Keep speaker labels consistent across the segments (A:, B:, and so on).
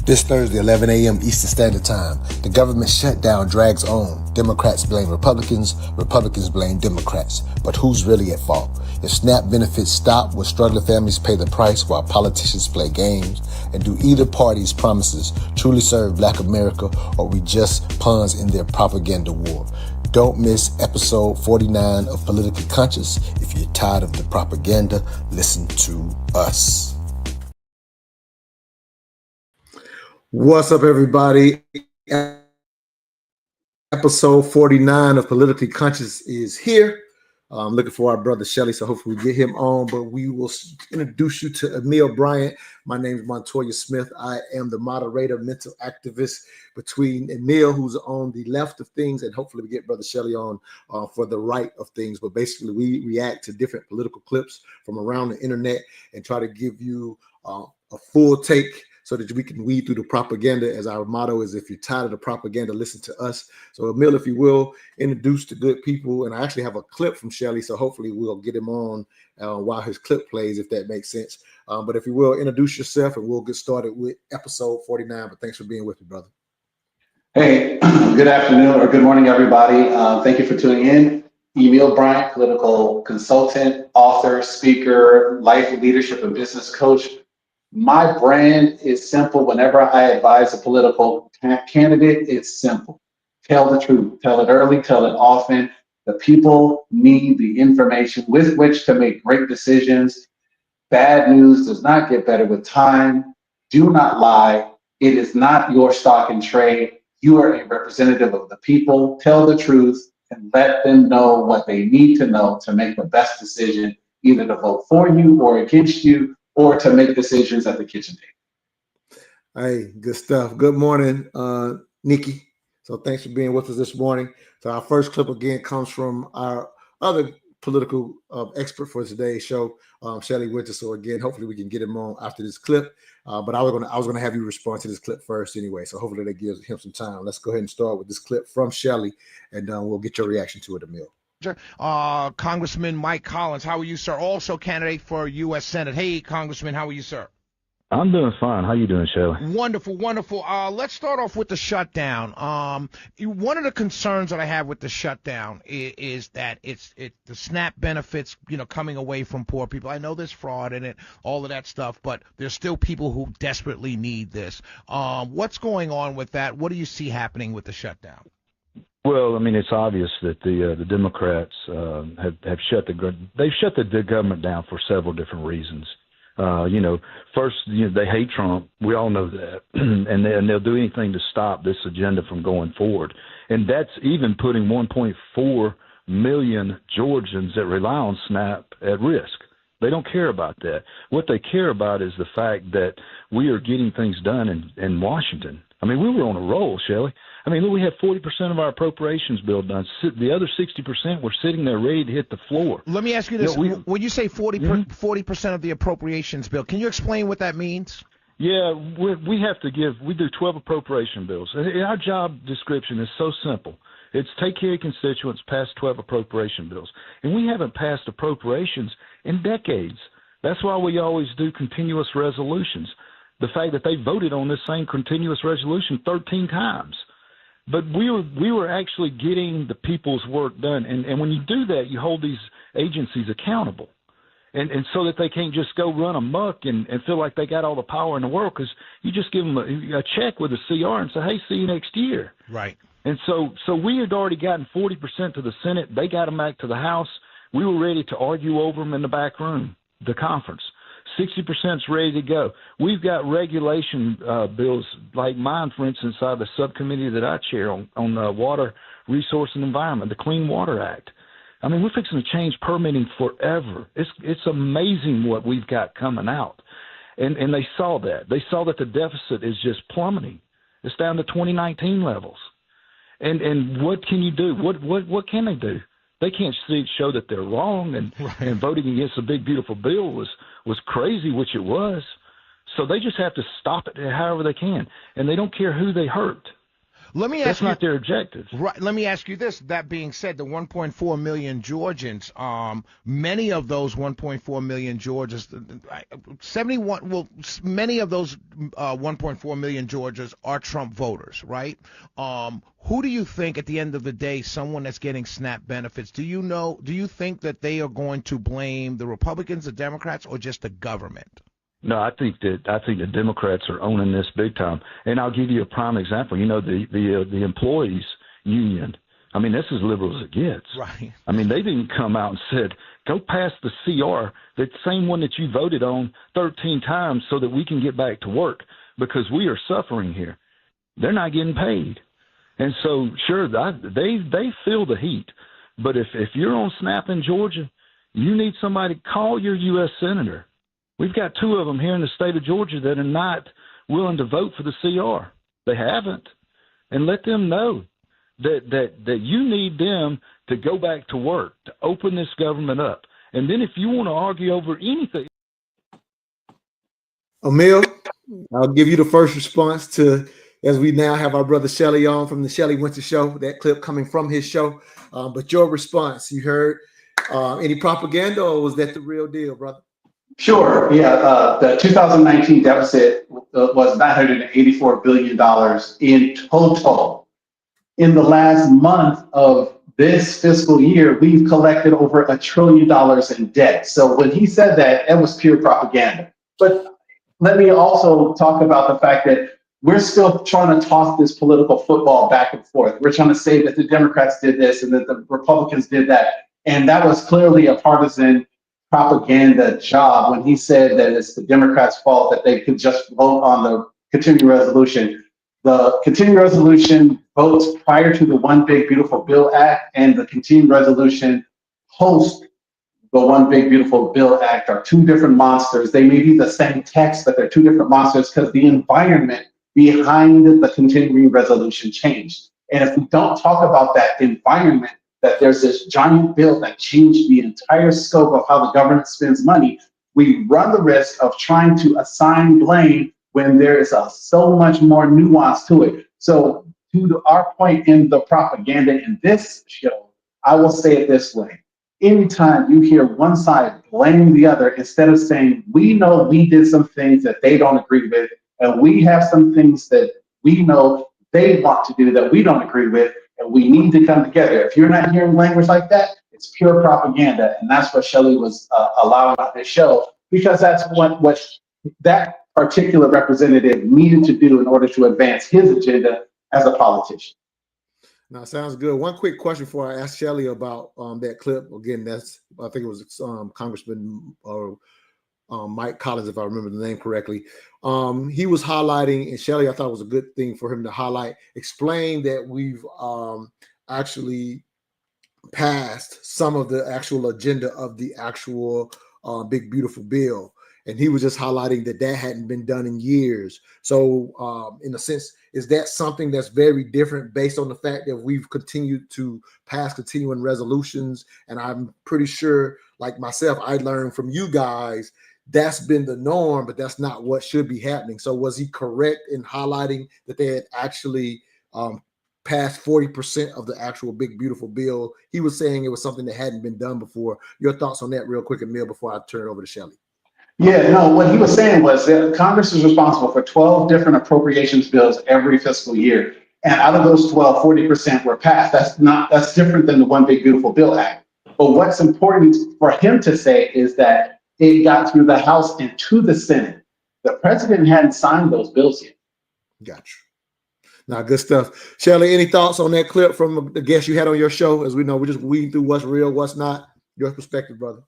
A: This Thursday, 11 a.m. Eastern Standard Time, the government shutdown drags on. Democrats blame Republicans, Republicans blame Democrats. But who's really at fault? If SNAP benefits stop, will struggling families pay the price while politicians play games? And do either party's promises truly serve Black America, or are we just pawns in their propaganda war? Don't miss episode 49 of Politically Conscious. If you're tired of the propaganda, listen to us. What's up, everybody? Episode 49 of Politically Conscious is here. I'm looking for our brother Shelly, so hopefully we get him on, but we will introduce you to Emil Bryant. My name is Montoya Smith. I am the moderator, mental activist between Emil, who's on the left of things, and hopefully we get brother Shelly on for the right of things. But basically, we react to different political clips from around the internet and try to give you a full take so that we can weed through the propaganda. As our motto is, if you're tired of the propaganda, listen to us. So Emil, if you will, introduce the good people. And I actually have a clip from Shelly, so hopefully we'll get him on while his clip plays, if that makes sense. But if you will, introduce yourself and we'll get started with episode 49. But thanks for being with me, brother.
B: Hey, good afternoon or good morning, everybody. Thank you for tuning in. Emil Bryant, political consultant, author, speaker, life leadership and business coach. My brand is simple. Whenever I advise a political candidate, it's simple. Tell the truth. Tell it early. Tell it often. The people need the information with which to make great decisions. Bad news does not get better with time. Do not lie. It is not your stock and trade. You are a representative of the people. Tell the truth and let them know what they need to know to make the best decision, either to vote for you or against you, or to make decisions at the kitchen table.
A: Hey, good stuff. Good morning, Nikki. So thanks for being with us this morning. So our first clip again comes from our other political expert for today's show, Shelly Winter. So again, hopefully we can get him on after this clip. But I was gonna have you respond to this clip first anyway. So hopefully that gives him some time. Let's go ahead and start with this clip from Shelly, and we'll get your reaction to it, Emil.
C: Congressman Mike Collins, how are you, sir? Also candidate for U.S. Senate. Hey, Congressman, how are you, sir?
D: I'm doing fine. How you doing, Shelley?
C: Wonderful, wonderful. Let's start off with the shutdown. One of the concerns that I have with the shutdown is that the SNAP benefits, coming away from poor people. I know there's fraud in it, all of that stuff, but there's still people who desperately need this. What's going on with that? What do you see happening with the shutdown?
D: Well, I mean, it's obvious that the Democrats have shut the government down for several different reasons. First, they hate Trump. We all know that, and they'll do anything to stop this agenda from going forward. And that's even putting 1.4 million Georgians that rely on SNAP at risk. They don't care about that. What they care about is the fact that we are getting things done in Washington. I mean, we were on a roll, Shelley. I mean, look, we had 40% of our appropriations bill done. The other 60% were sitting there ready to hit the floor.
C: Let me ask you this. When you say 40% of the appropriations bill, can you explain what that means?
D: Yeah, we do 12 appropriation bills. Our job description is so simple. It's take care of constituents, pass 12 appropriation bills. And we haven't passed appropriations in decades. That's why we always do continuous resolutions. The fact that they voted on this same continuous resolution 13 times. But we were actually getting the people's work done. And when you do that, you hold these agencies accountable. And so that they can't just go run amok and feel like they got all the power in the world, because you just give them a check with a CR and say, hey, see you next year.
C: Right.
D: And so we had already gotten 40% to the Senate. They got them back to the House. We were ready to argue over them in the back room, the conference. 60% is ready to go. We've got regulation bills like mine, for instance, out of the subcommittee that I chair on water, resource, and environment, the Clean Water Act. I mean, we're fixing to change permitting forever. It's amazing what we've got coming out. And they saw that. They saw that the deficit is just plummeting. It's down to 2019 levels. And what can you do? What can they do? They can't show that they're wrong, and voting against a big, beautiful bill was crazy, which it was. So they just have to stop it however they can, and they don't care who they hurt.
C: Let me
D: That's
C: ask you.
D: not their objective.
C: Right. Let me ask you this. That being said, the 1.4 million Georgians, many of those 1.4 million Georgians, 71. Well, many of those 1.4 million Georgians are Trump voters, right? Who do you think, at the end of the day, someone that's getting SNAP benefits? Do you think that they are going to blame the Republicans, the Democrats, or just the government?
D: No, I think the Democrats are owning this big time. And I'll give you a prime example. You know, the employees union. I mean, that's as liberal as it gets.
C: Right.
D: I mean, they didn't come out and said, go pass the CR, the same one that you voted on 13 times, so that we can get back to work, because we are suffering here. They're not getting paid. And so, sure, they feel the heat. But if you're on SNAP in Georgia, you need somebody to call your U.S. senator. We've got 2 of them here in the state of Georgia that are not willing to vote for the CR. They haven't. And let them know that you need them to go back to work, to open this government up. And then if you want to argue over anything.
A: Emil, I'll give you the first response to, as we now have our brother Shelly on from the Shelly Winter Show, that clip coming from his show. But your response, you heard any propaganda, or was that the real deal, brother?
B: Sure. Yeah. The 2019 deficit was $984 billion in total. In the last month of this fiscal year, we've collected over $1 trillion in debt. So when he said that, it was pure propaganda. But let me also talk about the fact that we're still trying to toss this political football back and forth. We're trying to say that the Democrats did this and that the Republicans did that. And that was clearly a partisan propaganda job when he said that it's the Democrats' fault that they could just vote on the continuing resolution. The continuing resolution votes prior to the One Big Beautiful Bill Act, and the continuing resolution post the One Big Beautiful Bill Act are 2 different monsters. They may be the same text, but they're 2 different monsters because the environment behind the continuing resolution changed. And if we don't talk about that environment, that there's this giant bill that changed the entire scope of how the government spends money, we run the risk of trying to assign blame when there is so much more nuance to it. So to our point in the propaganda in this show, I will say it this way. Anytime you hear one side blaming the other, instead of saying, we know we did some things that they don't agree with, and we have some things that we know they want to do that we don't agree with, and we need to come together. If you're not hearing language like that, it's pure propaganda. And that's what Shelley was allowing on this show, because that's what that particular representative needed to do in order to advance his agenda as a politician.
A: Now, sounds good. One quick question before I ask Shelley about that clip. Again, I think it was Congressman Mike Collins, if I remember the name correctly. He was highlighting, and Shelley, I thought it was a good thing for him to highlight, explain that we've actually passed some of the actual agenda of the actual big, beautiful bill. And he was just highlighting that hadn't been done in years. So in a sense, is that something that's very different based on the fact that we've continued to pass continuing resolutions? And I'm pretty sure, like myself, I learned from you guys, that's been the norm, but that's not what should be happening. So was he correct in highlighting that they had actually passed 40% of the actual big, beautiful bill? He was saying it was something that hadn't been done before. Your thoughts on that real quick, Emil, before I turn it over to Shelley.
B: Yeah, no, what he was saying was that Congress is responsible for 12 different appropriations bills every fiscal year. And out of those 12, 40% were passed. That's different than the One Big Beautiful Bill Act. But what's important for him to say is that it got through the House and to the Senate. The president hadn't signed those bills yet.
A: Gotcha. Now, good stuff. Shelley, any thoughts on that clip from the guest you had on your show? As we know, we're just weeding through what's real, what's not. Your perspective, brother.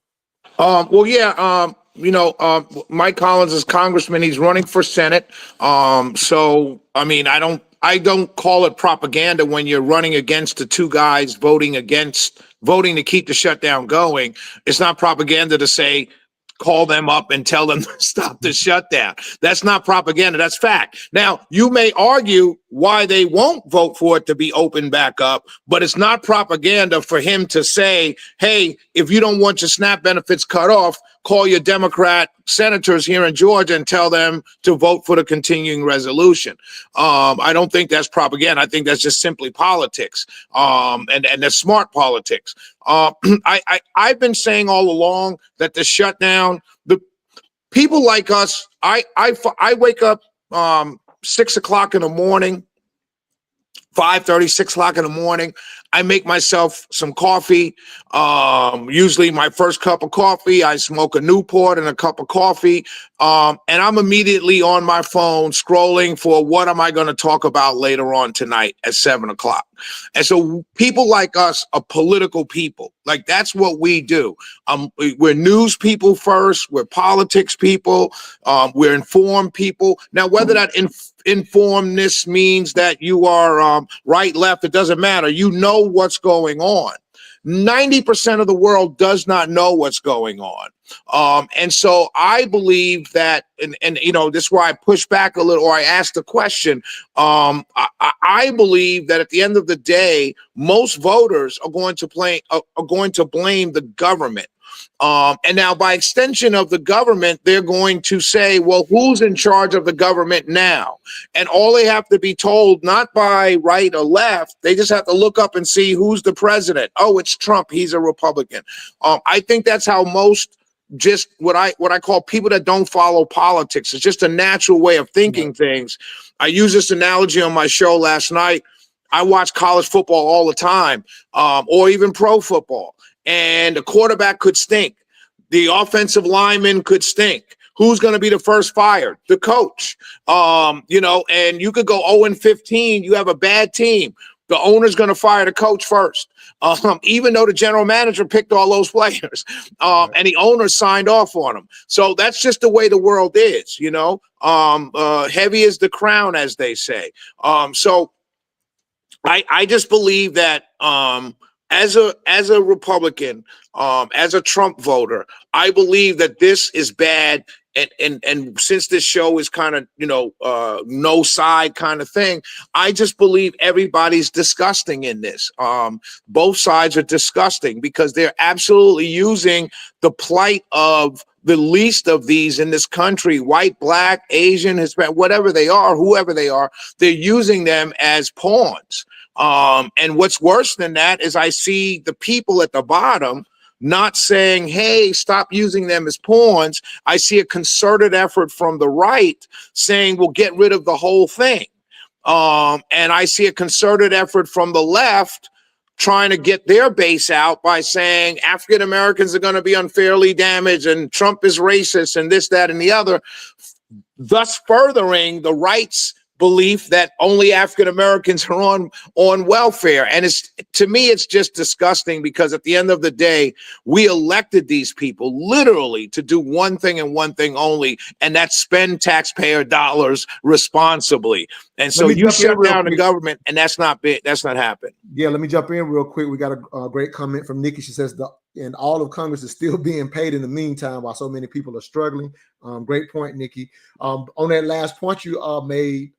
E: Well, yeah, Mike Collins is congressman. He's running for Senate. So, I mean, I don't call it propaganda when you're running against the 2 guys voting to keep the shutdown going. It's not propaganda to say, call them up and tell them to stop the shutdown. That's not propaganda. That's fact. Now, you may argue why they won't vote for it to be opened back up, but it's not propaganda for him to say, hey, if you don't want your SNAP benefits cut off, call your Democrat senators here in Georgia and tell them to vote for the continuing resolution. I don't think that's propaganda. I think that's just simply politics, and that's smart politics. I've been saying all along that the shutdown, the people like us, I wake up 6 o'clock in the morning, 5:30, 6 o'clock in the morning. I make myself some coffee. Usually my first cup of coffee, I smoke a Newport and a cup of coffee. And I'm immediately on my phone scrolling for what am I going to talk about later on tonight at 7 o'clock. And so people like us are political people. Like, that's what we do. We're news people first. We're politics people. We're informed people. Now, whether that informedness means that you are right, left, it doesn't matter. You know what's going on. 90% of the world does not know what's going on. And so I believe that, and you know, this is why I push back a little, or I ask the question. I believe that at the end of the day, most voters are going to blame the government. And now, by extension of the government, they're going to say, well, who's in charge of the government now? And all they have to be told, not by right or left, they just have to look up and see who's the president. Oh, it's Trump. He's a Republican. I think that's how most, just what I call people that don't follow politics. It's just a natural way of thinking things. I used this analogy on my show last night. I watch college football all the time, or even pro football. And the quarterback could stink. The offensive lineman could stink. Who's going to be the first fired? The coach. You know, and you could go 0-15. You have a bad team. The owner's going to fire the coach first, even though the general manager picked all those players, and the owner signed off on them. So that's just the way the world is, you know. Heavy is the crown, as they say. So I just believe that as a Republican, as a Trump voter, I believe that this is bad. And since this show is kind of, you know, no side kind of thing, I just believe everybody's disgusting in this. Both sides are disgusting because they're absolutely using the plight of the least of these in this country, white, black, Asian, Hispanic, whatever they are, whoever they are, they're using them as pawns. And what's worse than that is I see the people at the bottom not saying, hey, stop using them as pawns. I see a concerted effort from the right saying, well, get rid of the whole thing. And I see a concerted effort from the left trying to get their base out by saying African Americans are going to be unfairly damaged and Trump is racist and this, that, and the other, thus furthering the right's belief that only African Americans are on welfare. And to me, it's just disgusting because at the end of the day, we elected these people literally to do one thing and one thing only, and that's spend taxpayer dollars responsibly. And so you shut down the government, and that's not happened.
A: Yeah, let me jump in real quick. We got a great comment from Nikki. She says and all of Congress is still being paid in the meantime while so many people are struggling. Great point, Nikki. On that last point you made,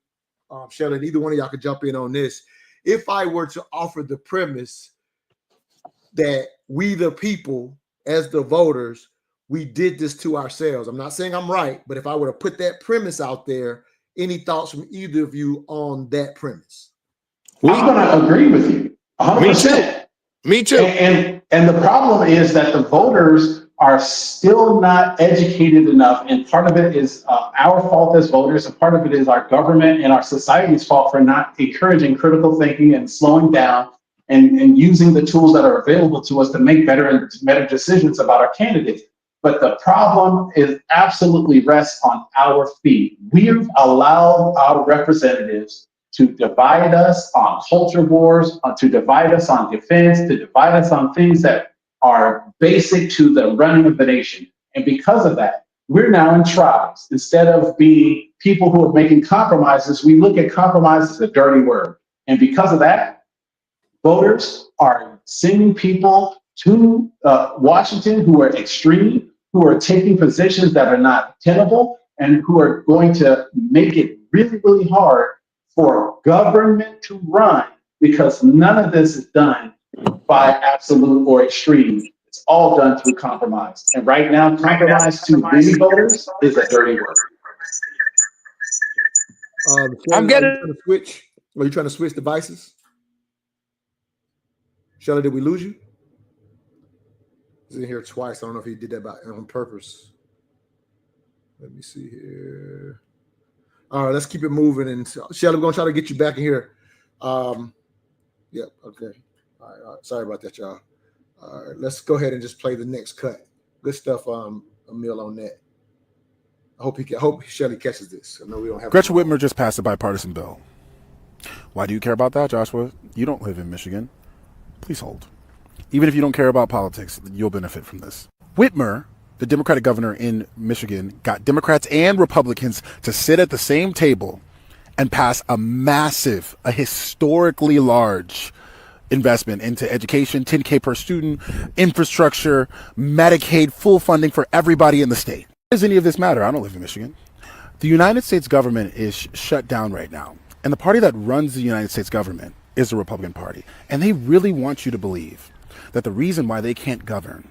A: Shelley, either one of y'all could jump in on this. If I were to offer the premise that we, the people, as the voters, we did this to ourselves. I'm not saying I'm right, but if I were to put that premise out there, any thoughts from either of you on that premise?
B: I'm going to agree with you 100%.
E: Me too.
B: And the problem is that the voters are still not educated enough. And part of it is our fault as voters, and part of it is our government and our society's fault for not encouraging critical thinking and slowing down and using the tools that are available to us to make better decisions about our candidates. But the problem is absolutely rests on our feet. We've allowed our representatives to divide us on culture wars, to divide us on defense, to divide us on things that are basic to the running of the nation. And because of that, we're now in tribes. Instead of being people who are making compromises, we look at compromise as a dirty word. And because of that, voters are sending people to Washington who are extreme, who are taking positions that are not tenable, and who are going to make it really, really hard for government to run, because none of this is done by absolute or extreme. It's all done through compromise. And right now, compromise to many voters is a dirty word.
E: I'm
A: Shelley, are you
E: getting.
A: trying to switch? Are you trying to switch devices? Shelley, did we lose you? He's in here twice. I don't know if he did that on purpose. Let me see here. All right, let's keep it moving. And Shelley, we're gonna try to get you back in here. Yep. Okay. All right. Sorry about that, y'all. All right. Let's go ahead and just play the next cut. Good stuff, Emil, on that. I hope Shelley catches this. I know we don't have.
F: Gretchen Whitmer just passed a bipartisan bill. Why do you care about that, Joshua? You don't live in Michigan. Please hold. Even if you don't care about politics, you'll benefit from this. Whitmer, the Democratic governor in Michigan, got Democrats and Republicans to sit at the same table and pass a historically large investment into education, $10K per student, infrastructure, Medicaid, full funding for everybody in the state. Does any of this matter? I don't live in Michigan. The United States government is shut down right now. And the party that runs the United States government is the Republican Party. And they really want you to believe that the reason why they can't govern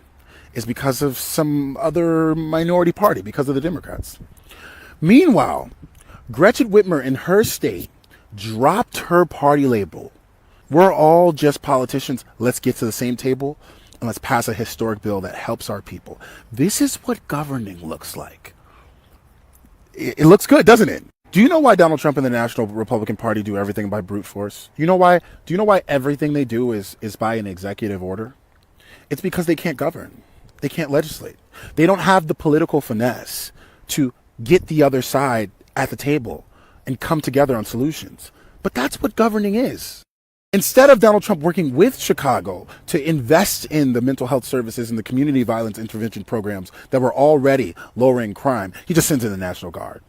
F: is because of some other minority party, because of the Democrats. Meanwhile, Gretchen Whitmer in her state dropped her party label. We're all just politicians. Let's get to the same table and let's pass a historic bill that helps our people. This is what governing looks like. It looks good, doesn't it? Do you know why Donald Trump and the National Republican Party do everything by brute force? You know why? Do you know why everything they do is by an executive order? It's because they can't govern. They can't legislate. They don't have the political finesse to get the other side at the table and come together on solutions. But that's what governing is. Instead of Donald Trump working with Chicago to invest in the mental health services and the community violence intervention programs that were already lowering crime, he just sends in the National Guard.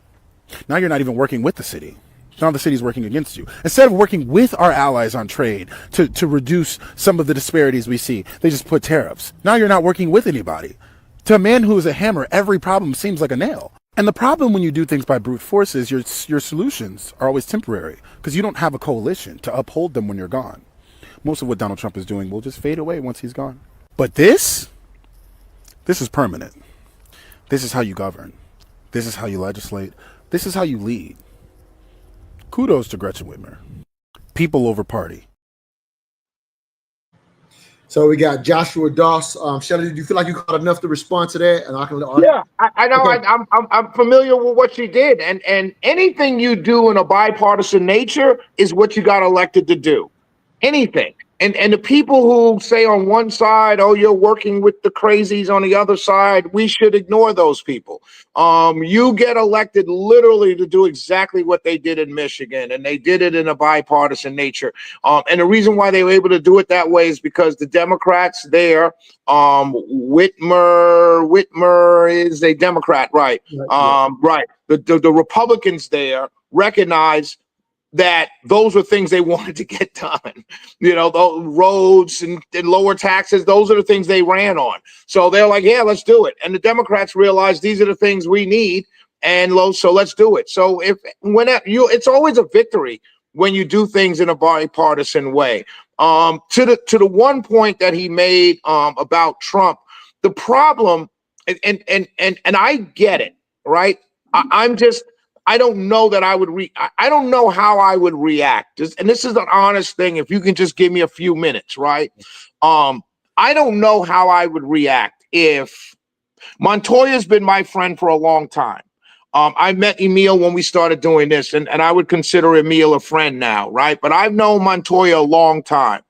F: Now you're not even working with the city. Now the city's working against you. Instead of working with our allies on trade to reduce some of the disparities we see, they just put tariffs. Now you're not working with anybody. To a man who is a hammer, every problem seems like a nail. And the problem when you do things by brute force is your solutions are always temporary because you don't have a coalition to uphold them when you're gone. Most of what Donald Trump is doing will just fade away once he's gone. But this is permanent. This is how you govern. This is how you legislate. This is how you lead. Kudos to Gretchen Whitmer. People over party.
A: So we got Joshua Doss. Shelley, did you feel like you caught enough to respond to that? And I can.
E: Yeah, I know.
A: Okay.
E: I'm familiar with what she did, and anything you do in a bipartisan nature is what you got elected to do. Anything. And the people who say on one side, oh, you're working with the crazies on the other side, we should ignore those people. You get elected literally to do exactly what they did in Michigan, and they did it in a bipartisan nature. And the reason why they were able to do it that way is because the Democrats there, Whitmer is a Democrat, right? Right. The Republicans there recognize that those were things they wanted to get done. You know, the roads and lower taxes, those are the things they ran on. So they're like, yeah, let's do it. And the Democrats realized these are the things we need, and so let's do it. So it's always a victory when you do things in a bipartisan way. To the one point that he made about Trump, the problem, and I get it, right? I don't know that I would I don't know how I would react. And this is an honest thing. If you can just give me a few minutes, right? I don't know how I would react if Montoya's been my friend for a long time. I met Emil when we started doing this, and I would consider Emil a friend now, right? But I've known Montoya a long time.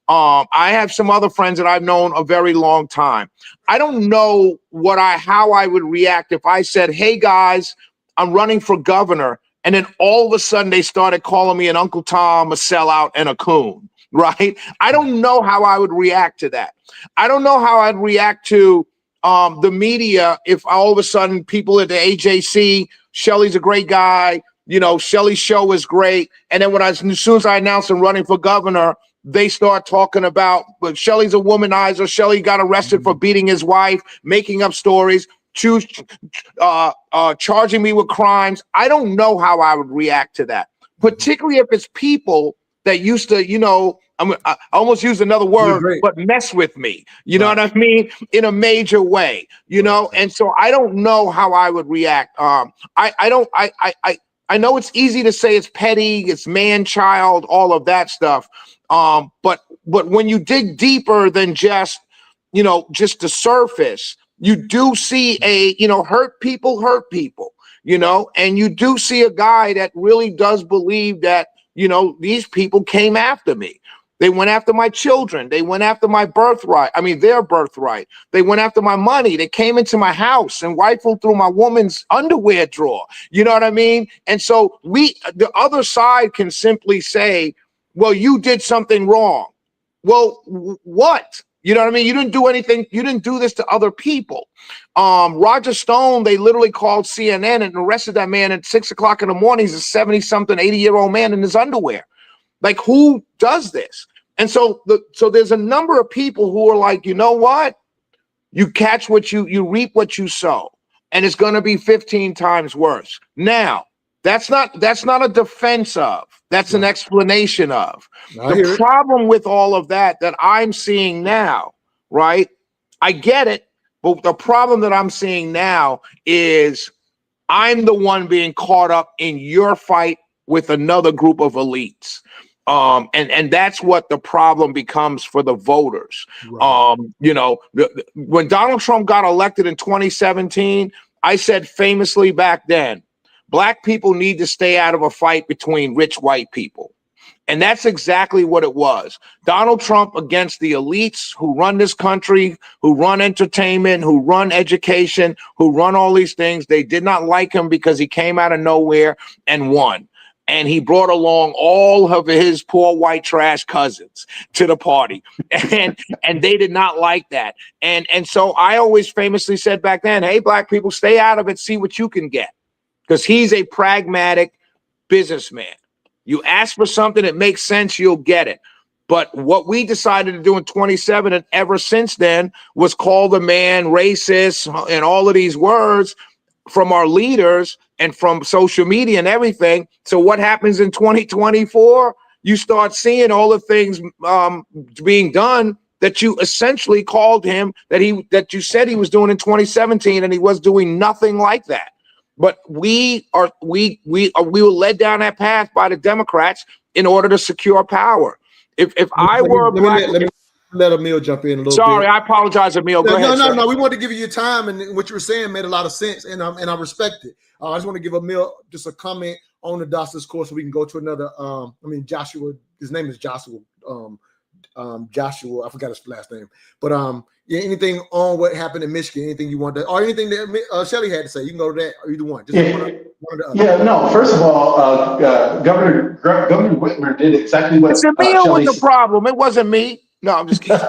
E: I have some other friends that I've known a very long time. I don't know how I would react if I said, hey guys, I'm running for governor, and then all of a sudden they started calling me an Uncle Tom, a sellout, and a coon, right? I don't know how I would react to that. I don't know how I'd react to the media if all of a sudden people at the AJC, Shelley's a great guy, you know, Shelley's show is great, and then as soon as I announce I'm running for governor, they start talking about, but Shelley's a womanizer, Shelley got arrested for beating his wife, making up stories, charging me with crimes. I don't know how I would react to that. particularly if it's people that used to, I almost use another word, but mess with me. You know what I mean? In a major way, and so I don't know how I would react. I know it's easy to say it's petty, it's man-child, all of that stuff. But when you dig deeper than just the surface, you do see hurt people, and you do see a guy that really does believe that, these people came after me. They went after my children. They went after my birthright. I mean, their birthright. They went after my money. They came into my house and rifled through my woman's underwear drawer. You know what I mean? And so the other side can simply say, well, you did something wrong. Well, what? You know what I mean? You didn't do anything. You didn't do this to other people. Roger Stone, they literally called CNN and arrested that man at 6 o'clock in the morning. He's a 70-something, 80-year-old man in his underwear. Like, who does this? And so there's a number of people who are like, you know what? You catch what you reap what you sow, and it's going to be 15 times worse. Now, that's not a defense of. That's an explanation of. The problem with all of that I'm seeing now, right? I get it, but the problem that I'm seeing now is I'm the one being caught up in your fight with another group of elites. And that's what the problem becomes for the voters. Right. When Donald Trump got elected in 2017, I said famously back then, Black people need to stay out of a fight between rich white people. And that's exactly what it was. Donald Trump against the elites who run this country, who run entertainment, who run education, who run all these things. They did not like him because he came out of nowhere and won. And he brought along all of his poor white trash cousins to the party. And they did not like that. And so I always famously said back then, hey, Black people, stay out of it, see what you can get. Because he's a pragmatic businessman. You ask for something that makes sense, you'll get it. But what we decided to do in 27 and ever since then was call the man racist and all of these words from our leaders and from social media and everything. So what happens in 2024? You start seeing all the things being done that you essentially called him, that you said he was doing in 2017, and he was doing nothing like that. But we were led down that path by the Democrats in order to secure power. If I were
A: let me let Emil jump in a little bit.
E: Sorry, I apologize, Emil. Go ahead.
A: No. We wanted to give you your time, and what you were saying made a lot of sense, and I respect it. I just want to give Emil just a comment on the Doctor's course so we can go to another. Joshua. His name is Joshua. Joshua. I forgot his last name, but anything on what happened in Michigan? Anything you want to, or anything that Shelley had to say? You can go to that, or either one. Just one of the other.
B: No. First of all, Governor Whitmer did exactly what
E: Emil was the problem. It wasn't me. No, I'm just kidding.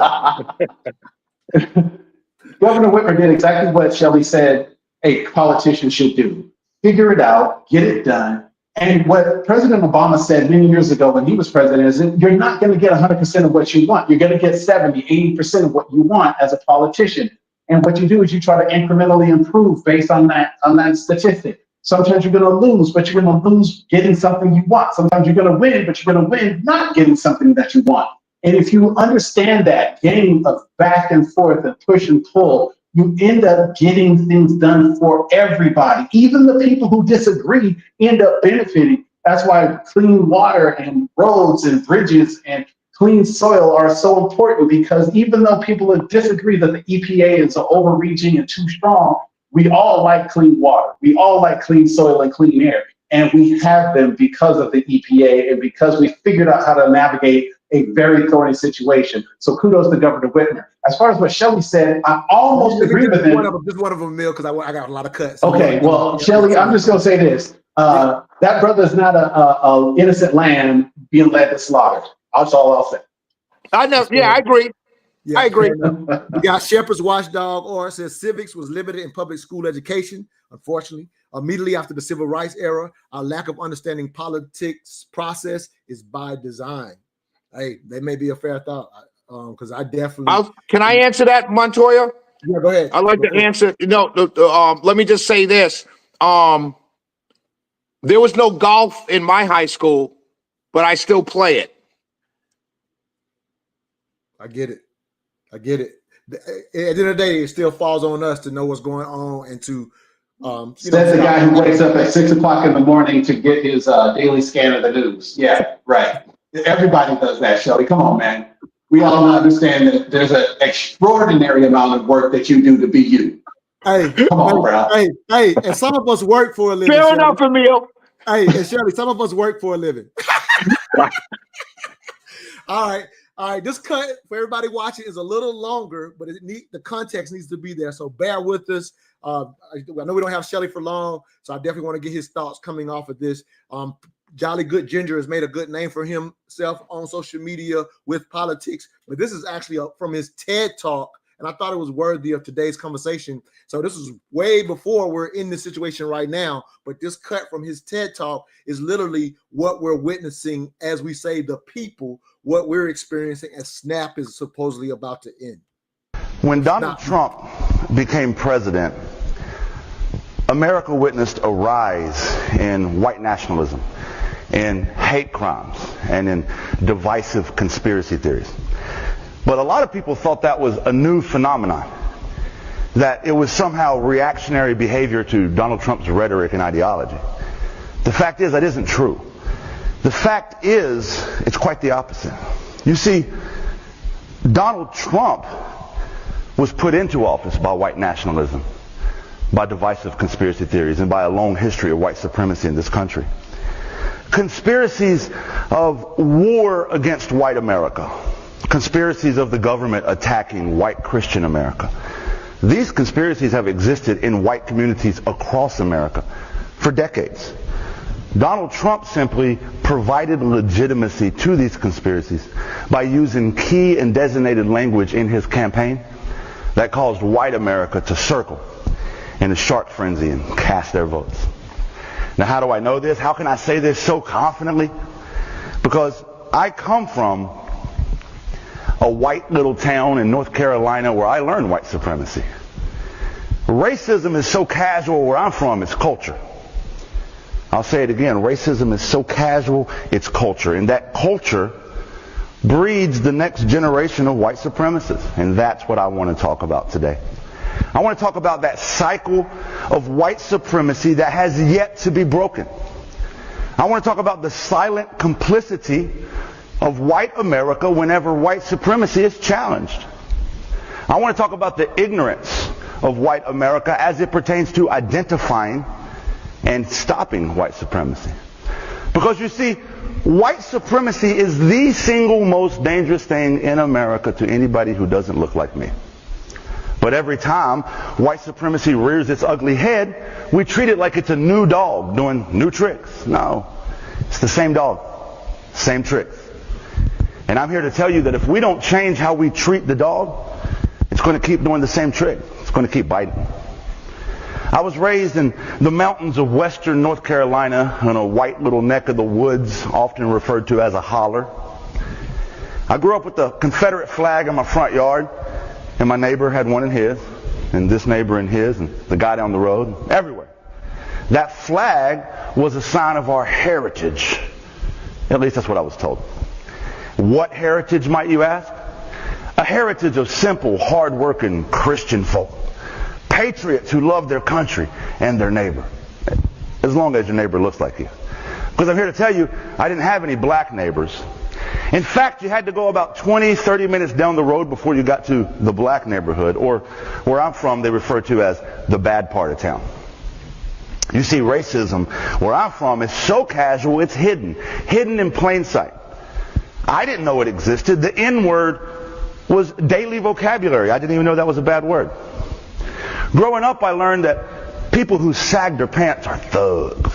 B: Governor Whitmer did exactly what Shelley said a politician should do. Figure it out, get it done. And what President Obama said many years ago when he was president is that you're not going to get 100% of what you want. You're going to get 70, 80% of what you want as a politician. And what you do is you try to incrementally improve based on that statistic. Sometimes you're going to lose, but you're going to lose getting something you want. Sometimes you're going to win, but you're going to win not getting something that you want. And if you understand that game of back and forth and push and pull, you end up getting things done for everybody. Even the people who disagree end up benefiting. That's why clean water and roads and bridges and clean soil are so important, because even though people disagree that the EPA is overreaching and too strong, we all like clean water. We all like clean soil and clean air. And we have them because of the EPA and because we figured out how to navigate a very thorny situation. So kudos to Governor Whitmer. As far as what Shelley said, I almost agree with him.
A: Just one of them, Mill, because I got a lot of cuts.
B: Okay, well, Shelley, I'm just going to say this. That brother's not a innocent lamb being led to slaughter. That's all I'll say.
E: I know. Yeah, I agree.
A: Yeah,
E: I agree.
A: We got Shepherd's Watchdog, or says civics was limited in public school education, unfortunately. Immediately after the civil rights era, our lack of understanding politics process is by design. Hey, that may be a fair thought, because I definitely.
E: Can I answer that, Montoya?
A: Yeah, go ahead.
E: I'd like to answer. No, let me just say this. There was no golf in my high school, but I still play it.
A: I get it. At the end of the day, it still falls on us to know what's going on and to,
B: Says the guy who wakes up at 6 o'clock in the morning to get his daily scan of the news. Yeah, right. Everybody does that, Shelly. Come on, man. We all understand that there's an extraordinary amount of work that you do to be you.
A: Hey,
B: come on, bro.
A: Hey, and some of us work for a living.
E: Fair enough, Emil.
A: Hey, and Shirley, some of us work for a living. All right. This cut for everybody watching is a little longer, but the context needs to be there. So bear with us. I know we don't have Shelley for long, so I definitely want to get his thoughts coming off of this. Jolly Good Ginger has made a good name for himself on social media with politics, but this is actually from his TED Talk, and I thought it was worthy of today's conversation. So this is way before we're in this situation right now, but this cut from his TED Talk is literally what we're witnessing as we say the people, what we're experiencing as SNAP is supposedly about to end.
G: When Donald Trump became president, America witnessed a rise in white nationalism, in hate crimes, and in divisive conspiracy theories. But a lot of people thought that was a new phenomenon, that it was somehow reactionary behavior to Donald Trump's rhetoric and ideology. The fact is, that isn't true. The fact is, it's quite the opposite. You see, Donald Trump was put into office by white nationalism, by divisive conspiracy theories, and by a long history of white supremacy in this country. Conspiracies of war against white America, conspiracies of the government attacking white Christian America. These conspiracies have existed in white communities across America for decades. Donald Trump simply provided legitimacy to these conspiracies by using key and designated language in his campaign that caused white America to circle in a shark frenzy and cast their votes. Now, how do I know this? How can I say this so confidently? Because I come from a white little town in North Carolina where I learned white supremacy. Racism is so casual where I'm from, it's culture. I'll say it again, racism is so casual, it's culture. And that culture breeds the next generation of white supremacists. And that's what I want to talk about today. I want to talk about that cycle of white supremacy that has yet to be broken. I want to talk about the silent complicity of white America whenever white supremacy is challenged. I want to talk about the ignorance of white America as it pertains to identifying and stopping white supremacy. Because you see, white supremacy is the single most dangerous thing in America to anybody who doesn't look like me. But every time white supremacy rears its ugly head, we treat it like it's a new dog doing new tricks. No, it's the same dog, same tricks. And I'm here to tell you that if we don't change how we treat the dog, it's going to keep doing the same trick. It's going to keep biting. I was raised in the mountains of western North Carolina in a white little neck of the woods, often referred to as a holler. I grew up with the Confederate flag in my front yard, and my neighbor had one in his, and this neighbor in his, and the guy down the road, everywhere. That flag was a sign of our heritage. At least that's what I was told. What heritage, might you ask? A heritage of simple, hard-working Christian folk. Patriots who love their country and their neighbor. As long as your neighbor looks like you. Because I'm here to tell you, I didn't have any black neighbors. In fact, you had to go about 20, 30 minutes down the road before you got to the black neighborhood, or where I'm from, they refer to as the bad part of town. You see, racism, where I'm from, is so casual, it's hidden in plain sight. I didn't know it existed. The N-word was daily vocabulary. I didn't even know that was a bad word. Growing up, I learned that people who sag their pants are thugs.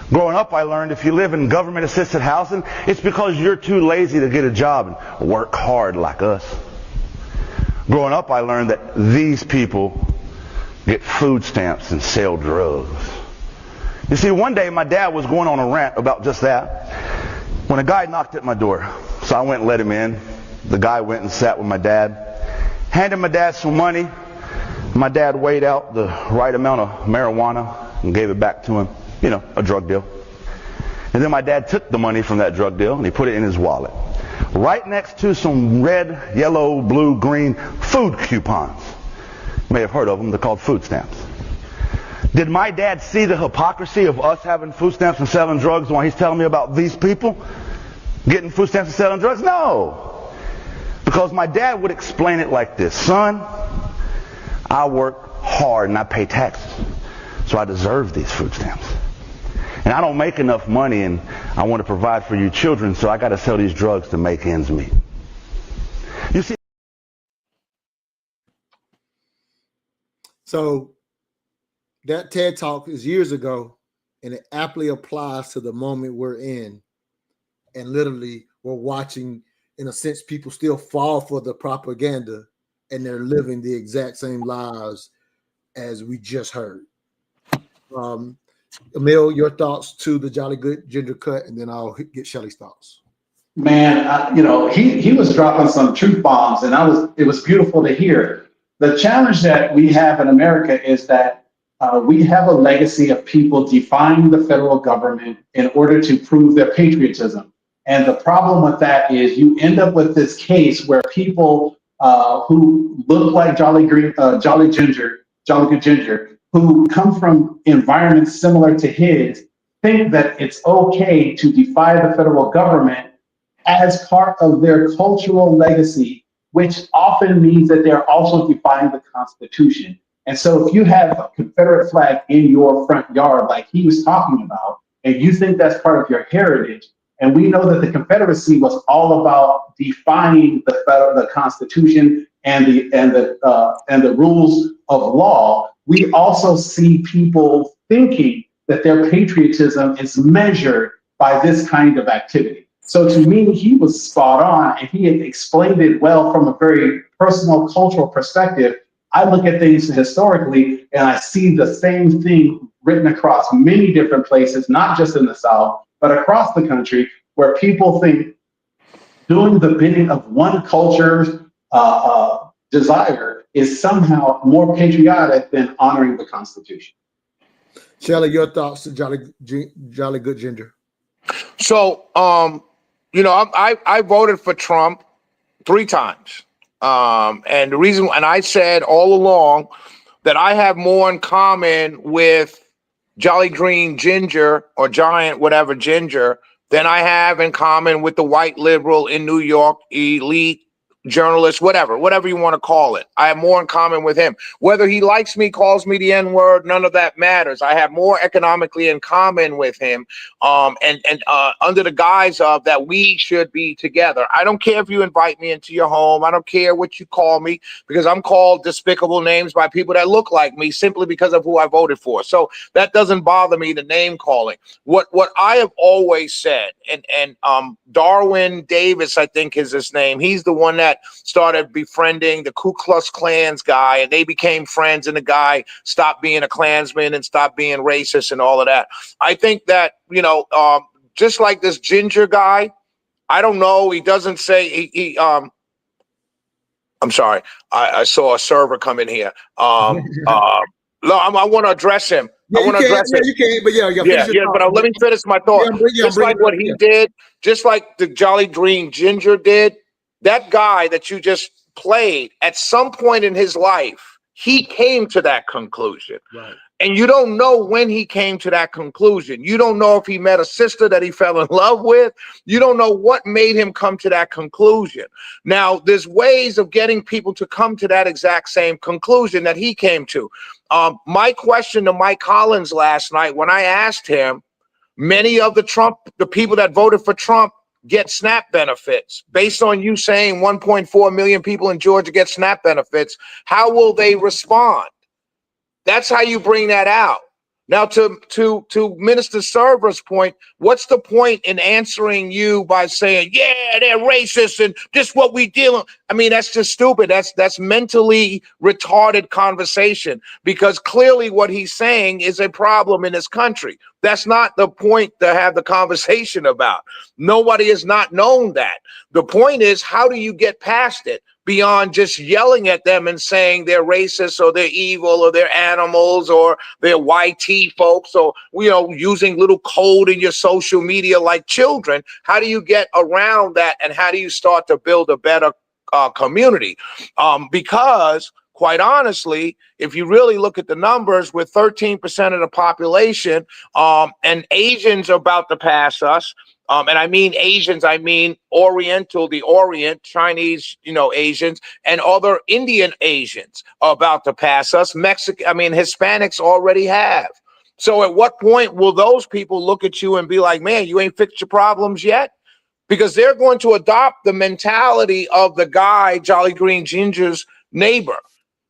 G: Growing up, I learned if you live in government-assisted housing, it's because you're too lazy to get a job and work hard like us. Growing up, I learned that these people get food stamps and sell drugs. You see, one day my dad was going on a rant about just that when a guy knocked at my door. So I went and let him in. The guy went and sat with my dad, handed my dad some money. My dad weighed out the right amount of marijuana and gave it back to him. a drug deal. And then my dad took the money from that drug deal and he put it in his wallet, right next to some red, yellow, blue, green food coupons. You may have heard of them. They're called food stamps. Did my dad see the hypocrisy of us having food stamps and selling drugs while he's telling me about these people getting food stamps and selling drugs? No. Because my dad would explain it like this: son, I work hard and I pay taxes, so I deserve these food stamps. And I don't make enough money and I want to provide for you children, so I got to sell these drugs to make ends meet. You see?
A: So that TED Talk is years ago, and it aptly applies to the moment we're in. And literally, we're watching, in a sense, people still fall for the propaganda, and they're living the exact same lives as we just heard. Emil, your thoughts to the Jolly Good Ginger cut, and then I'll get Shelly's thoughts.
B: Man, he was dropping some truth bombs, and it was beautiful to hear. The challenge that we have in America is that we have a legacy of people defying the federal government in order to prove their patriotism. And the problem with that is you end up with this case where people who look like Jolly Good Ginger, who come from environments similar to his, think that it's okay to defy the federal government as part of their cultural legacy, which often means that they're also defying the Constitution. And so if you have a Confederate flag in your front yard, like he was talking about, and you think that's part of your heritage, and we know that the Confederacy was all about defying the Constitution and the rules of law, we also see people thinking that their patriotism is measured by this kind of activity. So to me, he was spot on, and he had explained it well from a very personal cultural perspective. I look at things historically, and I see the same thing written across many different places, not just in the South, but across the country, where people think doing the bidding of one culture's desire is somehow more patriotic than honoring the Constitution.
A: Shelly, your thoughts to Jolly Good Ginger.
E: So, I voted for Trump 3 times. And the reason, and I said all along that I have more in common with Jolly Green Ginger or Giant whatever Ginger than I have in common with the white liberal in New York, elite journalist, whatever you want to call it. I have more in common with him. Whether he likes me, calls me the N-word, none of that matters. I have more economically in common with him, and under the guise of that we should be together. I don't care if you invite me into your home. I don't care what you call me, because I'm called despicable names by people that look like me simply because of who I voted for. So that doesn't bother me, the name calling. What I have always said, and Darwin Davis, I think is his name. He's the one that started befriending the Ku Klux Klans guy, and they became friends, and the guy stopped being a Klansman and stopped being racist and all of that. I think that, just like this Ginger guy, I don't know, he doesn't say, I'm sorry, I saw a server come in here. No, I want to address him.
A: Yeah,
E: I want to address him.
A: You can, but
E: let me finish my thought. Just like what he did, just like the Jolly Green Ginger did, that guy that you just played, at some point in his life, he came to that conclusion.
A: Right.
E: And you don't know when he came to that conclusion. You don't know if he met a sister that he fell in love with. You don't know what made him come to that conclusion. Now, there's ways of getting people to come to that exact same conclusion that he came to. My question to Mike Collins last night, when I asked him, many of the people that voted for Trump get SNAP benefits. Based on you saying 1.4 million people in Georgia get SNAP benefits, how will they respond? That's how you bring that out. Now, to Minister Server's point, what's the point in answering you by saying, yeah, they're racist and this what we deal? I mean, that's just stupid. That's mentally retarded conversation, because clearly what he's saying is a problem in this country. That's not the point to have the conversation about. Nobody has not known that. The point is, how do you get past it? beyond just yelling at them and saying they're racist or they're evil or they're animals or they're YT folks, or, using little code in your social media like children. How do you get around that, and how do you start to build a better community? Because quite honestly, if you really look at the numbers, with 13% of the population, and Asians are about to pass us. And I mean Asians, I mean Oriental, the Orient, Chinese, Asians, and other Indian Asians are about to pass us. Hispanics already have. So at what point will those people look at you and be like, man, you ain't fixed your problems yet? Because they're going to adopt the mentality of the guy, Jolly Green Ginger's neighbor.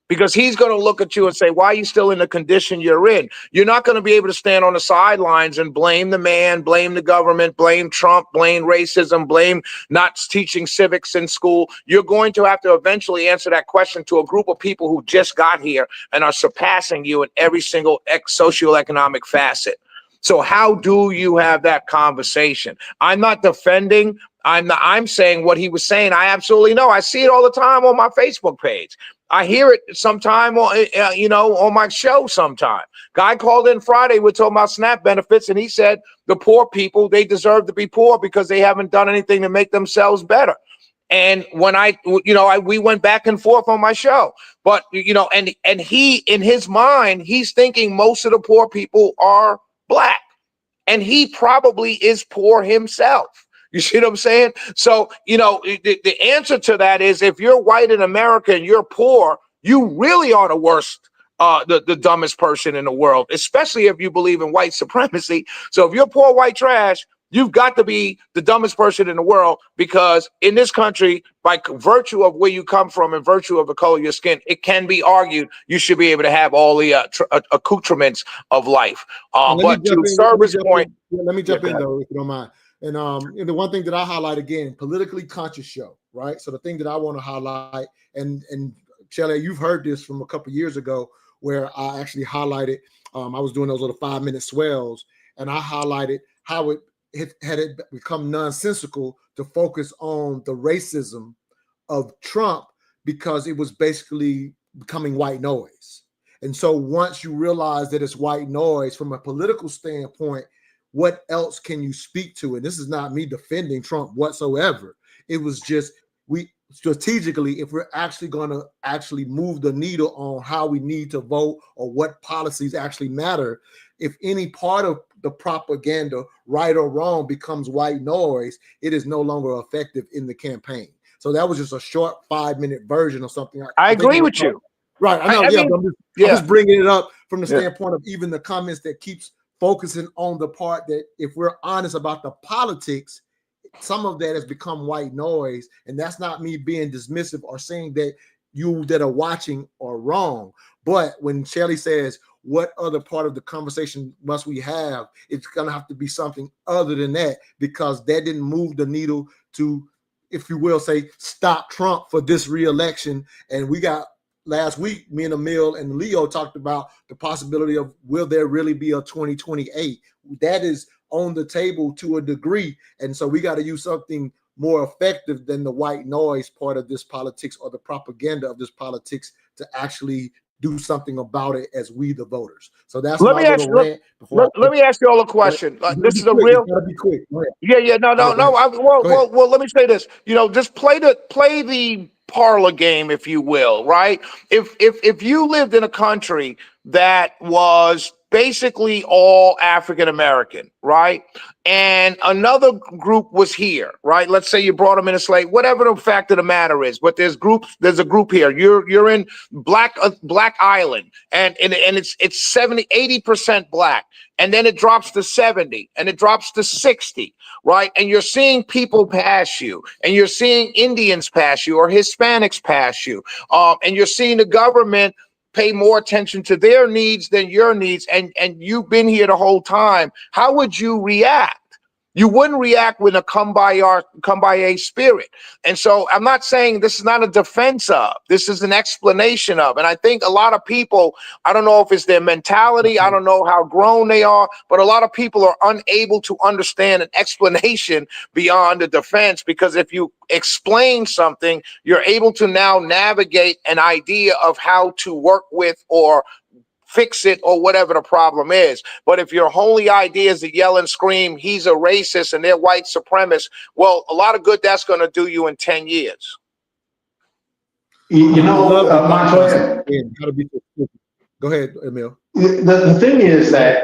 E: Because he's going to look at you and say, why are you still in the condition you're in? You're not going to be able to stand on the sidelines and blame the man, blame the government, blame Trump, blame racism, blame not teaching civics in school. You're going to have to eventually answer that question to a group of people who just got here and are surpassing you in every single socioeconomic facet. So how do you have that conversation? I'm not defending. I'm saying what he was saying. I absolutely know. I see it all the time on my Facebook page. I hear it sometime on my show sometime. Guy called in Friday, we're talking about SNAP benefits, and he said the poor people, they deserve to be poor because they haven't done anything to make themselves better. And when we went back and forth on my show, but, and he, in his mind, he's thinking most of the poor people are black, and he probably is poor himself. You see what I'm saying? So, the answer to that is, if you're white in America and you're poor, you really are the worst, the dumbest person in the world, especially if you believe in white supremacy. So if you're poor white trash, you've got to be the dumbest person in the world, because in this country, by virtue of where you come from and virtue of the color of your skin, it can be argued you should be able to have all the accoutrements of life. But to Server's point,
A: let me jump in though, if you don't mind. And the one thing that I highlight again, politically conscious show, right? So the thing that I want to highlight, and Shelly, you've heard this from a couple of years ago, where I actually highlighted, I was doing those little 5-minute swells, and I highlighted how it become nonsensical to focus on the racism of Trump, because it was basically becoming white noise. And so once you realize that it's white noise from a political standpoint, what else can you speak to? And this is not me defending Trump whatsoever. It was just, we strategically, if we're actually going to actually move the needle on how we need to vote or what policies actually matter, if any part of the propaganda, right or wrong, becomes white noise, it is no longer effective in the campaign. So that was just a short 5-minute version of something.
E: I agree with you.
A: Right. I know. I'm just bringing it up from the standpoint of even the comments that keeps focusing on the part that, if we're honest about the politics, some of that has become white noise. And that's not me being dismissive or saying that you that are watching are wrong. But when Shelley says, what other part of the conversation must we have? It's going to have to be something other than that, because that didn't move the needle to, if you will, say, stop Trump for this re-election. And we got, last week, me and Emil and Leo talked about the possibility of, will there really be a 2028? That is on the table to a degree. And so we got to use something more effective than the white noise part of this politics or the propaganda of this politics to actually do something about it as we, the voters. So that's
E: let me ask you all a question. This is a real.
A: Gotta be quick.
E: Yeah. No. Well, let me say this. Just play the parlor game, if you will, right? If you lived in a country that was basically all African American, right? And another group was here, right? Let's say you brought them in a slave, whatever the fact of the matter is, but there's a group here. You're in Black Island, and it's 80% black. And then it drops to 70, and it drops to 60, right? And you're seeing people pass you, and you're seeing Indians pass you, or Hispanics pass you, and you're seeing the government pay more attention to their needs than your needs, and you've been here the whole time. How would you react? You wouldn't react with a kumbaya spirit. And so I'm not saying this is not a defense of, this is an explanation of. And I think a lot of people, I don't know if it's their mentality, I don't know how grown they are, but a lot of people are unable to understand an explanation beyond the defense, because if you explain something, you're able to now navigate an idea of how to work with or fix it or whatever the problem is. But if your only idea is to yell and scream, he's a racist and they're white supremacists, well, a lot of good that's going to do you in 10 years.
B: You
A: I
B: know,
A: love the thought process.
B: Montoya,
A: Again, gotta be specific. Go ahead, Emil.
B: the thing is that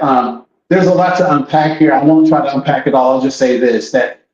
B: there's a lot to unpack here. I won't try to unpack it all. I'll just say this, that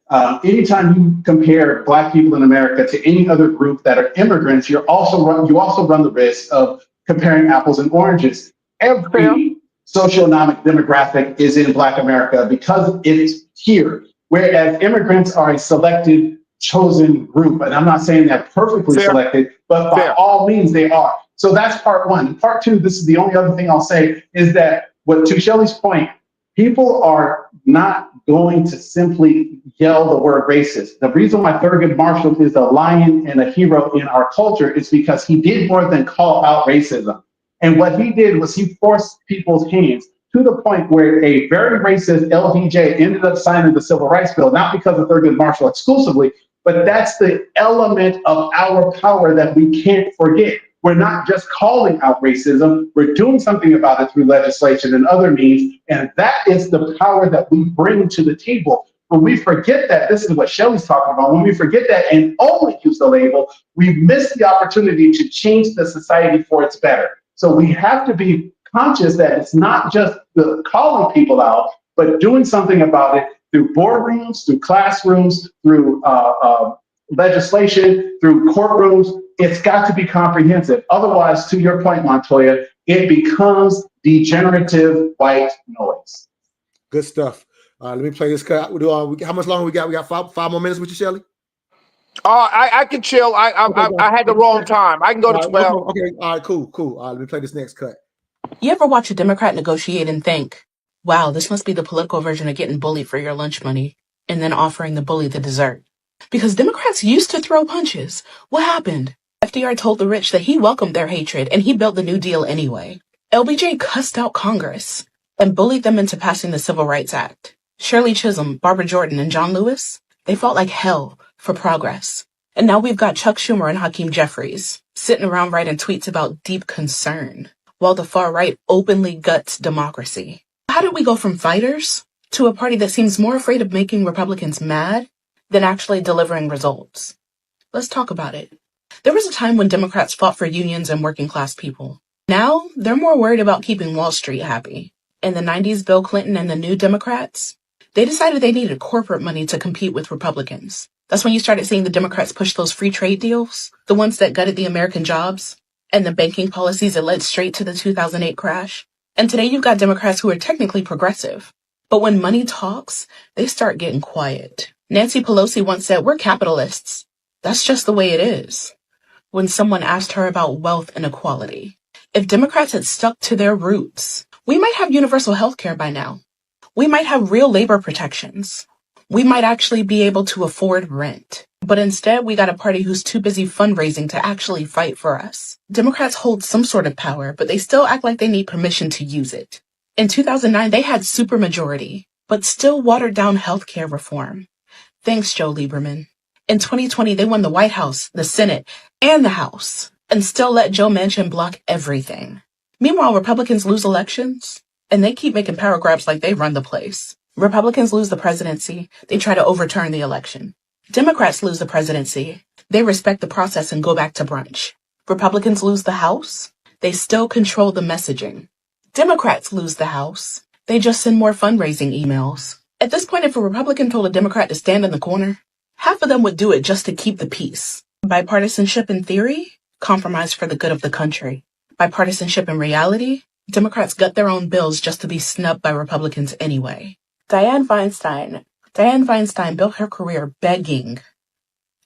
B: anytime you compare Black people in America to any other group that are immigrants, you also run the risk of comparing apples and oranges. Every socioeconomic demographic is in Black America because it's here, whereas immigrants are a selected, chosen group. And I'm not saying they're perfectly selected, but by all means they are. So that's part one. And part two, this is the only other thing I'll say, is that to Shelley's point, people are not going to simply yell the word racist. The reason why Thurgood Marshall is a lion and a hero in our culture is because he did more than call out racism. And what he did was he forced people's hands to the point where a very racist LBJ ended up signing the Civil Rights Bill, not because of Thurgood Marshall exclusively, but that's the element of our power that we can't forget. We're not just calling out racism, we're doing something about it through legislation and other means, and that is the power that we bring to the table. When we forget that, this is what Shelley's talking about, when we forget that and only use the label, we miss the opportunity to change the society for its better. So we have to be conscious that it's not just the calling people out, but doing something about it through boardrooms, through classrooms, through legislation, through courtrooms. It's got to be comprehensive. Otherwise, to your point, Montoya, it becomes degenerative white noise.
A: Good stuff. Let me play this cut. How much longer we got? We got five more minutes with you, Shelley?
E: I can chill. I had the wrong time. I can go to 12.
A: Okay, all right, cool. Let me play this next cut.
H: You ever watch a Democrat negotiate and think, wow, this must be the political version of getting bullied for your lunch money, and then offering the bully the dessert? Because Democrats used to throw punches. What happened? FDR told the rich that he welcomed their hatred and he built the New Deal anyway. LBJ cussed out Congress and bullied them into passing the Civil Rights Act. Shirley Chisholm, Barbara Jordan, and John Lewis, they fought like hell for progress. And now we've got Chuck Schumer and Hakeem Jeffries sitting around writing tweets about deep concern, while the far right openly guts democracy. How did we go from fighters to a party that seems more afraid of making Republicans mad than actually delivering results? Let's talk about it. There was a time when Democrats fought for unions and working class people. Now, they're more worried about keeping Wall Street happy. In the 90s, Bill Clinton and the New Democrats, they decided they needed corporate money to compete with Republicans. That's when you started seeing the Democrats push those free trade deals, the ones that gutted the American jobs, and the banking policies that led straight to the 2008 crash. And today you've got Democrats who are technically progressive. But when money talks, they start getting quiet. Nancy Pelosi once said, "We're capitalists. That's just the way it is," when someone asked her about wealth inequality. If Democrats had stuck to their roots, we might have universal health care by now. We might have real labor protections. We might actually be able to afford rent. But instead, we got a party who's too busy fundraising to actually fight for us. Democrats hold some sort of power, but they still act like they need permission to use it. In 2009, they had supermajority, but still watered down healthcare reform. Thanks, Joe Lieberman. In 2020, they won the White House, the Senate, and the House, and still let Joe Manchin block everything. Meanwhile, Republicans lose elections, and they keep making power grabs like they run the place. Republicans lose the presidency, they try to overturn the election. Democrats lose the presidency, they respect the process and go back to brunch. Republicans lose the House, they still control the messaging. Democrats lose the House, they just send more fundraising emails. At this point, if a Republican told a Democrat to stand in the corner, half of them would do it just to keep the peace. Bipartisanship in theory, compromise for the good of the country. Bipartisanship in reality, Democrats gut their own bills just to be snubbed by Republicans anyway. Dianne Feinstein built her career begging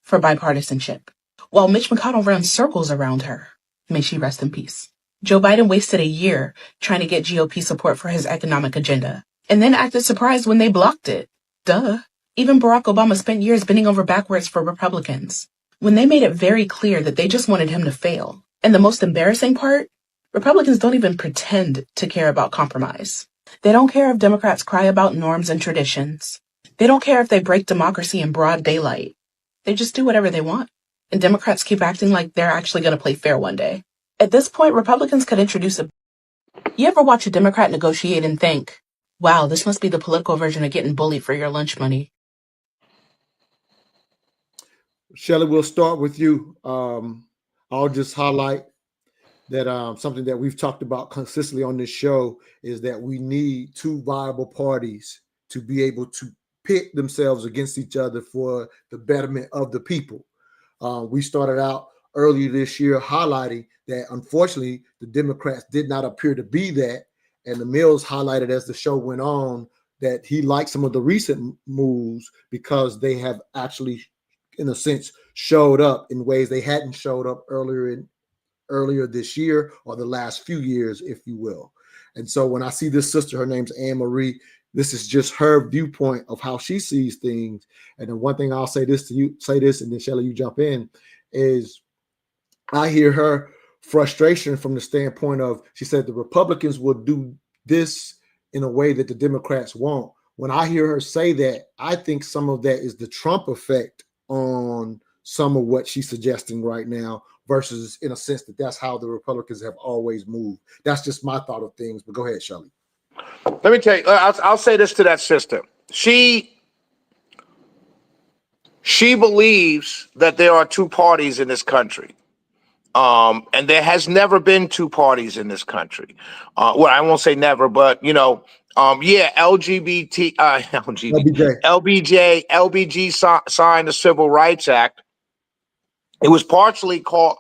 H: for bipartisanship, while Mitch McConnell ran circles around her. May she rest in peace. Joe Biden wasted a year trying to get GOP support for his economic agenda, and then acted surprised when they blocked it. Duh. Even Barack Obama spent years bending over backwards for Republicans, when they made it very clear that they just wanted him to fail. And the most embarrassing part? Republicans don't even pretend to care about compromise. They don't care if Democrats cry about norms and traditions. They don't care if they break democracy in broad daylight. They just do whatever they want. And Democrats keep acting like they're actually going to play fair one day. At this point, Republicans could introduce a... You ever watch a Democrat negotiate and think, wow, this must be the political version of getting bullied for your lunch money?
A: Shelley, we'll start with you. I'll just highlight that something that we've talked about consistently on this show is that we need two viable parties to be able to pit themselves against each other for the betterment of the people. We started out earlier this year highlighting that, unfortunately, the Democrats did not appear to be that. And the Mills highlighted as the show went on that he liked some of the recent moves because they have actually, in a sense, showed up in ways they hadn't showed up earlier this year or the last few years, if you will. And so when I see this sister, her name's Anne Marie, this is just her viewpoint of how she sees things. And then one thing I'll say this to you, say this, and then Shelley, you jump in, is I hear her frustration from the standpoint of, she said the Republicans will do this in a way that the Democrats won't. When I hear her say that, I think some of that is the Trump effect on some of what she's suggesting right now, versus in a sense that that's how the Republicans have always moved. That's just my thought of things, but go ahead, Shelley.
E: Let me tell you, I'll say this to that sister. She believes that there are two parties in this country. And there has never been two parties in this country. Well, I won't say never, but LBJ signed the Civil Rights Act. It was partially called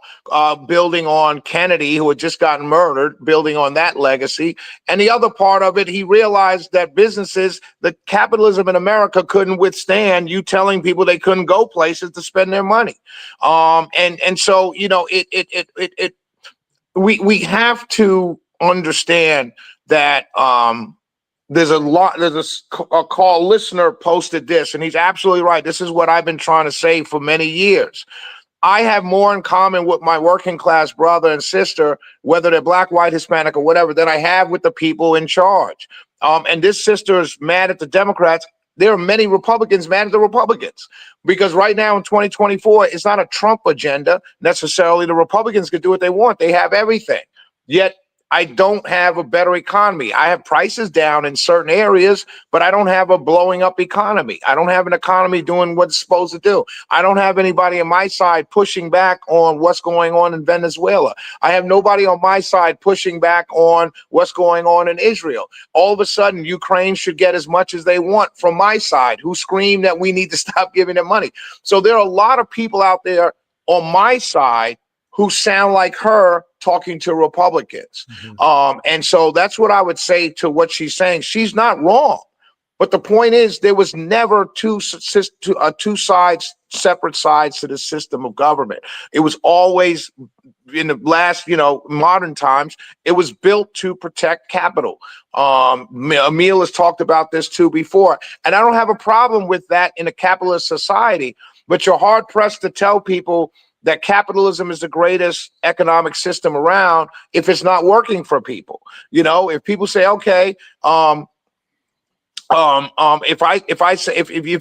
E: building on Kennedy, who had just gotten murdered, building on that legacy. And the other part of it, he realized that businesses, the capitalism in America couldn't withstand you telling people they couldn't go places to spend their money. And so, we have to understand that there's a call listener posted this, and he's absolutely right. This is what I've been trying to say for many years. I have more in common with my working class brother and sister, whether they're black, white, Hispanic, or whatever, than I have with the people in charge. And this sister is mad at the Democrats. There are many Republicans mad at the Republicans, because right now in 2024, it's not a Trump agenda necessarily. The Republicans can do what they want. They have everything. Yet I don't have a better economy. I have prices down in certain areas, but I don't have a blowing up economy. I don't have an economy doing what it's supposed to do. I don't have anybody on my side pushing back on what's going on in Venezuela. I have nobody on my side pushing back on what's going on in Israel. All of a sudden, Ukraine should get as much as they want from my side, who scream that we need to stop giving them money. So there are a lot of people out there on my side who sound like her talking to Republicans. Mm-hmm. And so that's what I would say to what she's saying. She's not wrong. But the point is, there was never two sides, separate sides to the system of government. It was always, in the last, modern times, it was built to protect capital. Emil has talked about this too before. And I don't have a problem with that in a capitalist society, but you're hard pressed to tell people that capitalism is the greatest economic system around if it's not working for people. If people say, okay, if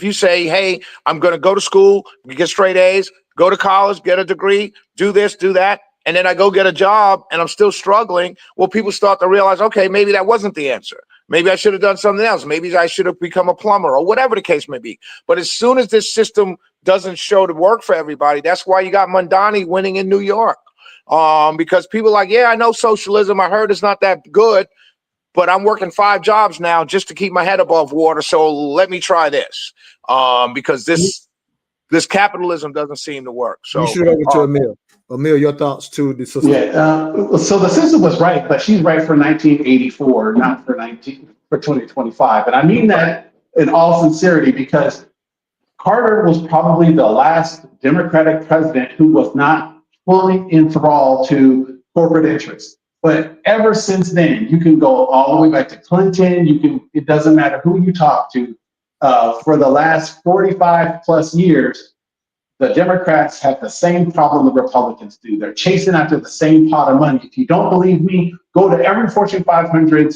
E: you say, hey, I'm going to go to school, get straight A's, go to college, get a degree, do this, do that, and then I go get a job and I'm still struggling, well, people start to realize, okay, maybe that wasn't the answer. Maybe I should have done something else. Maybe I should have become a plumber, or whatever the case may be. But as soon as this system doesn't show to work for everybody, that's why you got Mondani winning in New York. Because people are like, yeah, I know socialism. I heard it's not that good, but I'm working 5 jobs now just to keep my head above water. So let me try this, because this capitalism doesn't seem to work. So
A: you should over to Emil. Emil, your thoughts too.
B: So the sister was right, but she's right for 1984, not for 2025. And I mean that in all sincerity, because Carter was probably the last Democratic president who was not fully enthralled to corporate interests. But ever since then, you can go all the way back to Clinton. It doesn't matter who you talk to. for the last 45 plus years, the Democrats have the same problem the Republicans do. They're chasing after the same pot of money. If you don't believe me, go to every Fortune 500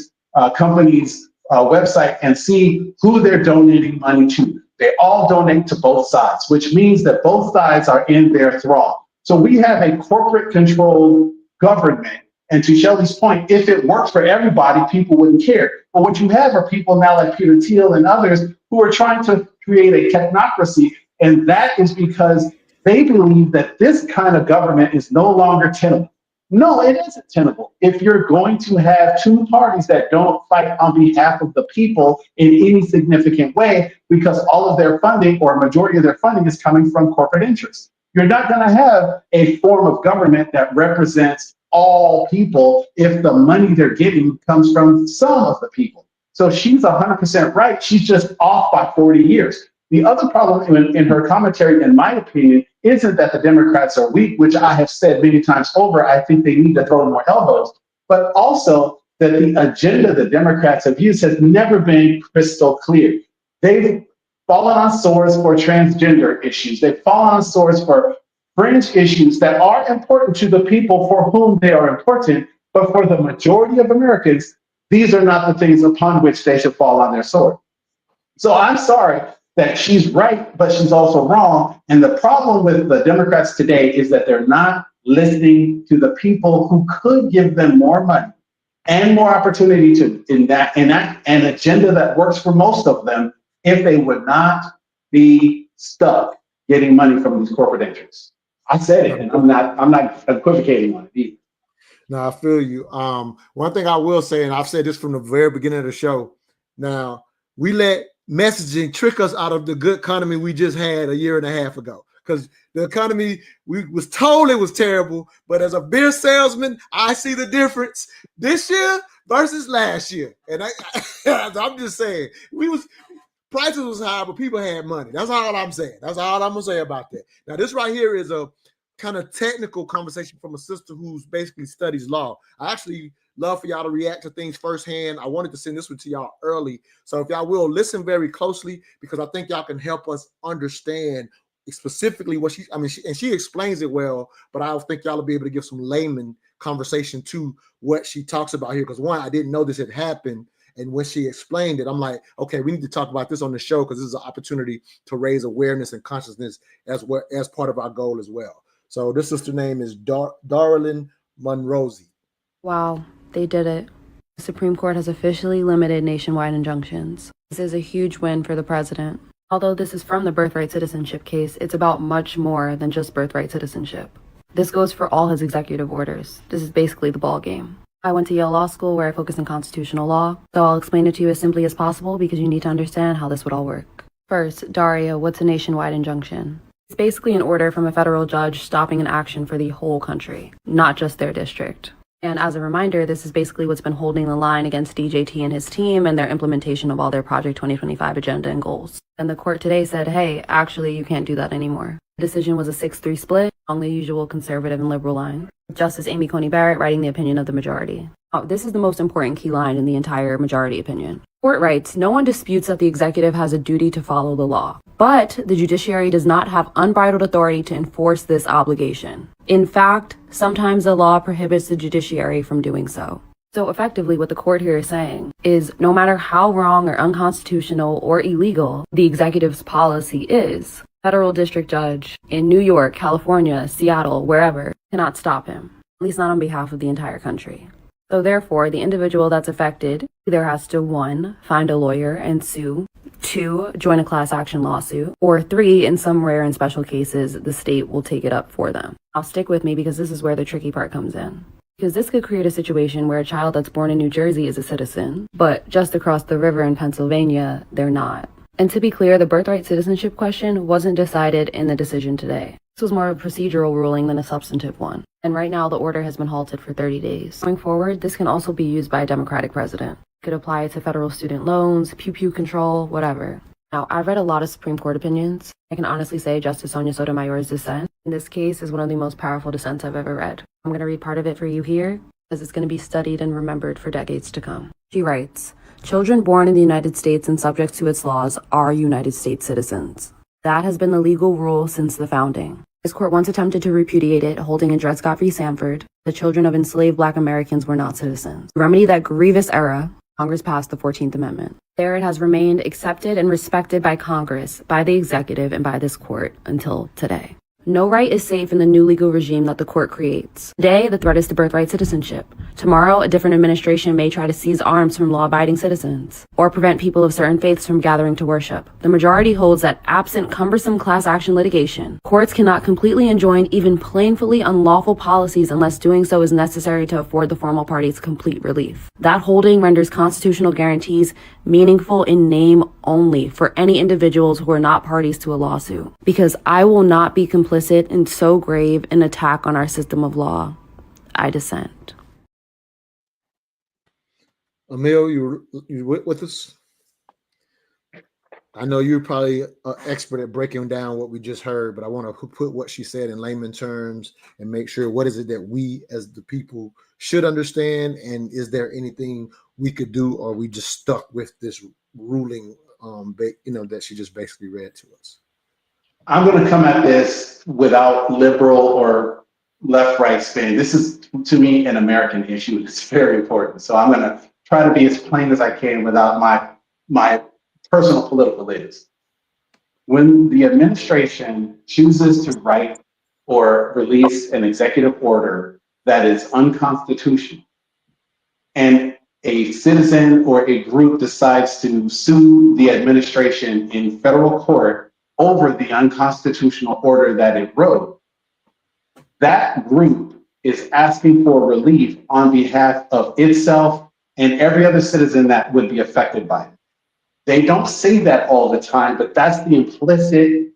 B: company's website and see who they're donating money to. They all donate to both sides, which means that both sides are in their thrall. So we have a corporate controlled government. And to Shelley's point, if it worked for everybody, people wouldn't care. But what you have are people now like Peter Thiel and others who are trying to create a technocracy. And that is because they believe that this kind of government is no longer tenable. No, it isn't tenable. If you're going to have two parties that don't fight on behalf of the people in any significant way, because all of their funding or a majority of their funding is coming from corporate interests, you're not going to have a form of government that represents all people if the money they're getting comes from some of the people. So she's 100% right. She's just off by 40 years. The other problem in her commentary, in my opinion, isn't that the Democrats are weak, which I have said many times over. I think they need to throw more elbows, but also that the agenda the Democrats have used has never been crystal clear. They've fallen on swords for transgender issues. They've fallen on swords for fringe issues that are important to the people for whom they are important, but for the majority of Americans, these are not the things upon which they should fall on their sword. So I'm sorry that she's right, but she's also wrong. And the problem with the Democrats today is that they're not listening to the people who could give them more money and more opportunity to enact an agenda that works for most of them if they would not be stuck getting money from these corporate interests. I said it, and I'm not equivocating on it either.
A: No, I feel you. One thing I will say, and I've said this from the very beginning of the show. Now, we let messaging trick us out of the good economy we just had a year and a half ago, because the economy, we was told it was terrible, but as a beer salesman, I see the difference this year versus last year. And I'm just saying, prices was high, but people had money. That's all I'm saying. That's all I'm gonna say about that. Now, this right here is a kind of technical conversation from a sister who's basically studies law. I actually love for y'all to react to things firsthand. I wanted to send this one to y'all early. So if y'all will listen very closely, because I think y'all can help us understand specifically what she explains it well, but I think y'all will be able to give some layman conversation to what she talks about here. Because one, I didn't know this had happened. And when she explained it, I'm like, okay, we need to talk about this on the show, because this is an opportunity to raise awareness and consciousness as part of our goal as well. So this sister name is Darlene Monroe.
I: Wow, they did it. The Supreme Court has officially limited nationwide injunctions. This is a huge win for the president. Although this is from the birthright citizenship case, it's about much more than just birthright citizenship. This goes for all his executive orders. This is basically the ball game. I went to Yale Law School, where I focus on constitutional law, so I'll explain it to you as simply as possible because you need to understand how this would all work. First, Daria, what's a nationwide injunction? It's basically an order from a federal judge stopping an action for the whole country, not just their district. And as a reminder, this is basically what's been holding the line against DJT and his team and their implementation of all their Project 2025 agenda and goals. And the court today said, hey, actually, you can't do that anymore. The decision was a 6-3 split along the usual conservative and liberal line, with Justice Amy Coney Barrett writing the opinion of the majority. This is the most important key line in the entire majority opinion. Court writes, no one disputes that the executive has a duty to follow the law, but the judiciary does not have unbridled authority to enforce this obligation. In fact, sometimes the law prohibits the judiciary from doing so. So effectively, what the court here is saying is no matter how wrong or unconstitutional or illegal the executive's policy is, federal district judge in New York, California, Seattle, wherever, cannot stop him, at least not on behalf of the entire country. So therefore, the individual that's affected either has to 1, find a lawyer and sue, 2, join a class action lawsuit, or 3, in some rare and special cases, the state will take it up for them. Now stick with me because this is where the tricky part comes in. Because this could create a situation where a child that's born in New Jersey is a citizen, but just across the river in Pennsylvania, they're not. And to be clear, the birthright citizenship question wasn't decided in the decision today. This was more of a procedural ruling than a substantive one. And right now, the order has been halted for 30 days. Going forward, this can also be used by a Democratic president. It could apply to federal student loans, pew-pew control, whatever. Now, I've read a lot of Supreme Court opinions. I can honestly say Justice Sonia Sotomayor's dissent in this case is one of the most powerful dissents I've ever read. I'm going to read part of it for you here, as it's going to be studied and remembered for decades to come. She writes, Children born in the United States and subject to its laws are United States citizens. That has been the legal rule since the founding. This court once attempted to repudiate it, holding in Dred Scott v. Sanford, the children of enslaved Black Americans were not citizens. To remedy that grievous error, Congress passed the 14th Amendment. There it has remained accepted and respected by Congress, by the executive, and by this court until today. No right is safe in the new legal regime that the court creates. Today, the threat is to birthright citizenship. Tomorrow, a different administration may try to seize arms from law-abiding citizens, or prevent people of certain faiths from gathering to worship. The majority holds that absent cumbersome class action litigation, courts cannot completely enjoin even plainly unlawful policies unless doing so is necessary to afford the formal parties complete relief. That holding renders constitutional guarantees meaningful in name only for any individuals who are not parties to a lawsuit. Because I will not be complicit in so grave an attack on our system of law. I dissent.
A: Emil, you with us? I know you're probably an expert at breaking down what we just heard, but I want to put what she said in layman terms and make sure what is it that we as the people should understand, and is there anything we could do, or are we just stuck with this ruling that she just basically read to us?
B: I'm going to come at this without liberal or left-right spin. This is, to me, an American issue. It's very important. So I'm going to try to be as plain as I can without my personal political is. When the administration chooses to write or release an executive order that is unconstitutional, and a citizen or a group decides to sue the administration in federal court over the unconstitutional order that it wrote, that group is asking for relief on behalf of itself and every other citizen that would be affected by it. They don't say that all the time, but that's the implicit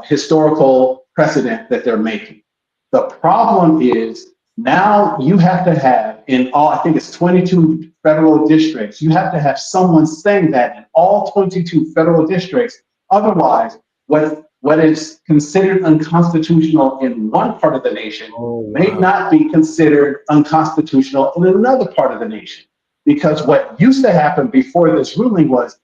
B: historical precedent that they're making. The problem is now you have to have in all, I think it's 22 federal districts, you have to have someone saying that in all 22 federal districts. Otherwise, what is considered unconstitutional in one part of the nation may not be considered unconstitutional in another part of the nation. Because what used to happen before this ruling was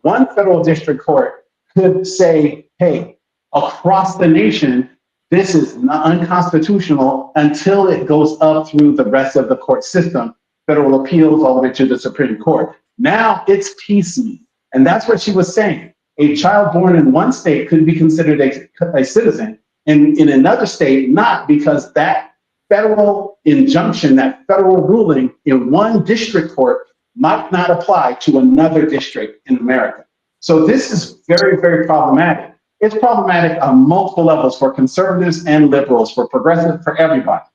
B: one federal district court could say, hey, across the nation, this is not unconstitutional until it goes up through the rest of the court system, federal appeals all the way to the Supreme Court. Now it's piecemeal. And that's what she was saying. A child born in one state could be considered a citizen, and in another state, not, because that federal injunction, that federal ruling in one district court might not apply to another district in America. So this is very, very problematic. It's problematic on multiple levels for conservatives and liberals, for progressives, for everybody.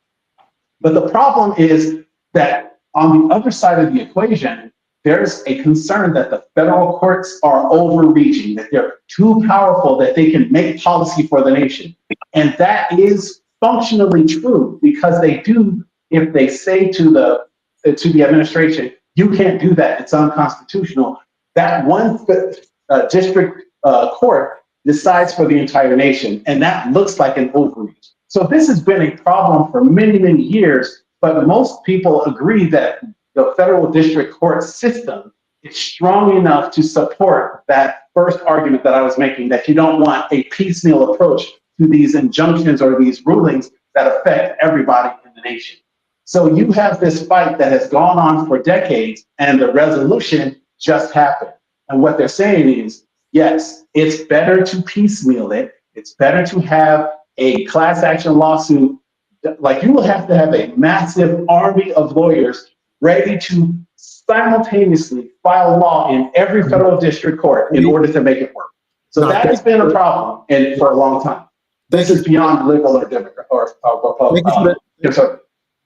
B: But the problem is that on the other side of the equation, there's a concern that the federal courts are overreaching, that they're too powerful, that they can make policy for the nation. And that is functionally true, because they do, if they say to the administration, you can't do that, it's unconstitutional, that one district court decides for the entire nation, and that looks like an overreach. So this has been a problem for many, many years, but most people agree that the federal district court system is strong enough to support that first argument that I was making, that you don't want a piecemeal approach to these injunctions or these rulings that affect everybody in the nation. So you have this fight that has gone on for decades, and the resolution just happened. And what they're saying is, yes, it's better to piecemeal it. It's better to have a class action lawsuit. Like, you will have to have a massive army of lawyers ready to simultaneously file law in every federal district court in order to make it work. So that has been a problem for a long time. This is beyond liberal or Democrat or Republican.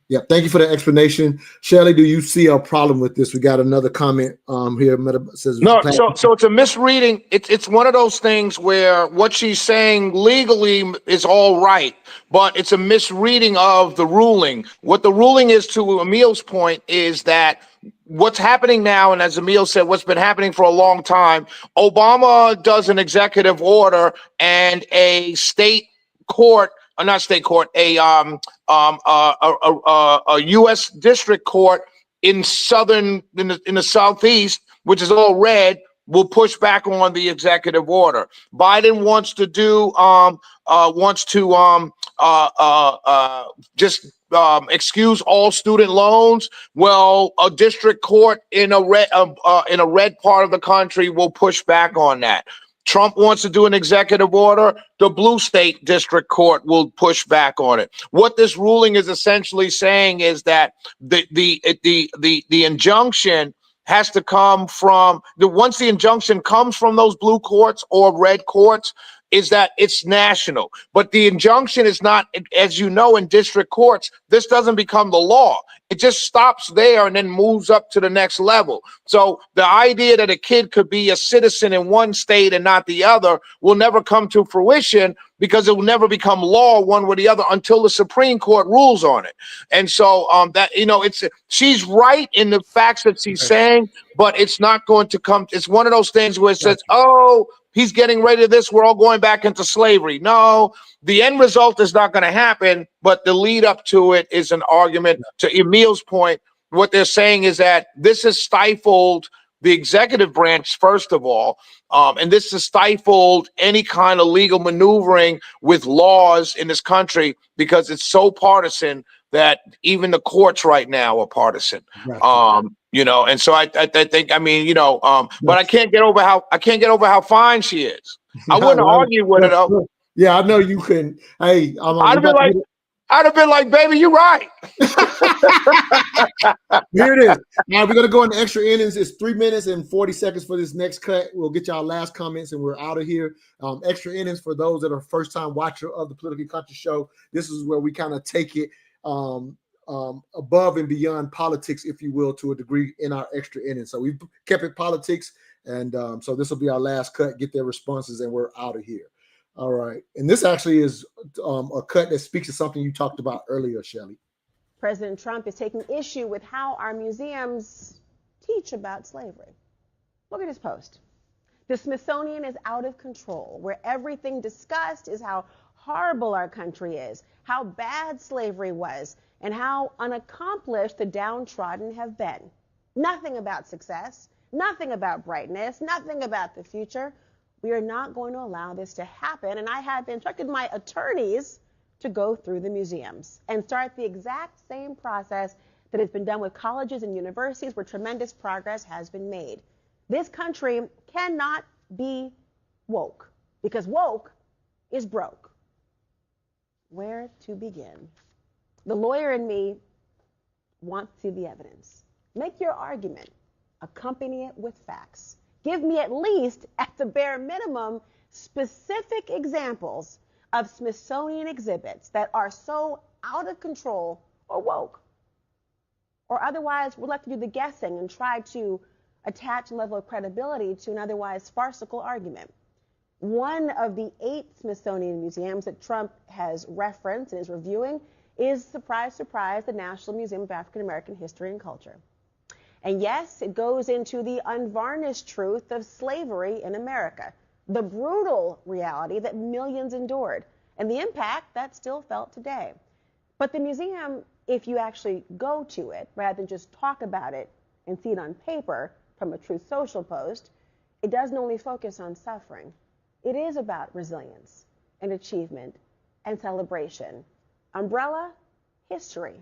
A: Yeah, thank you for the explanation. Shelley, do you see a problem with this? We got another comment here. Says,
E: no, so it's a misreading. It's one of those things where what she's saying legally is all right, but it's a misreading of the ruling. What the ruling is, to Emil's point, is that what's happening now, and as Emil said, what's been happening for a long time, Obama does an executive order, and a state court, not state court, a U.S. district court in the southeast which is all red, will push back on the executive order. Biden wants to do just excuse all student loans. Well, a district court in a red part of the country will push back on that. Trump wants to do an executive order. The blue state district court will push back on it. What this ruling is essentially saying is that the injunction has to come from once the injunction comes from those blue courts or red courts, is that it's national. But the injunction is not, as you know, in district courts, this doesn't become the law. It just stops there and then moves up to the next level. So the idea that a kid could be a citizen in one state and not the other will never come to fruition, because it will never become law one way or the other until the Supreme Court rules on it. And so she's right in the facts that she's saying, but it's not going to come. It's one of those things where it says, oh, he's getting ready to this, we're all going back into slavery. No, the end result is not going to happen, but the lead up to it is an argument. To Emil's point, what they're saying is that this has stifled the executive branch, first of all, and this has stifled any kind of legal maneuvering with laws in this country, because it's so partisan that even the courts right now are partisan. And so I think, but I can't get over how fine she is. I wouldn't argue with her though.
A: Yeah, I know you couldn't. Hey,
E: I'd have been like, baby, you're right.
A: Here it is. Now we're gonna go into extra innings. It's 3 minutes and 40 seconds for this next cut. We'll get y'all last comments and we're out of here. Extra innings for those that are first time watcher of the Politically Conscious Show. This is where we kind of take it above and beyond politics, if you will, to a degree in our extra innings. So we've kept it politics, and so this will be our last cut. Get their responses, and we're out of here. All right. And this actually is a cut that speaks to something you talked about earlier, Shelley.
J: President Trump is taking issue with how our museums teach about slavery. Look at his post. The Smithsonian is out of control, where everything discussed is how horrible our country is, how bad slavery was, and how unaccomplished the downtrodden have been. Nothing about success, nothing about brightness, nothing about the future. We are not going to allow this to happen, and I have instructed my attorneys to go through the museums and start the exact same process that has been done with colleges and universities, where tremendous progress has been made. This country cannot be woke, because woke is broke. Where to begin? The lawyer in me wants to see the evidence. Make your argument. Accompany it with facts. Give me at least, at the bare minimum, specific examples of Smithsonian exhibits that are so out of control or woke, or otherwise we'll have to do the guessing and try to attach a level of credibility to an otherwise farcical argument. One of the 8 Smithsonian museums that Trump has referenced and is reviewing is, surprise, surprise, the National Museum of African American History and Culture. And yes, it goes into the unvarnished truth of slavery in America, the brutal reality that millions endured, and the impact that's still felt today. But the museum, if you actually go to it, rather than just talk about it and see it on paper from a Truth Social post, it doesn't only focus on suffering. It is about resilience and achievement and celebration. Umbrella, history.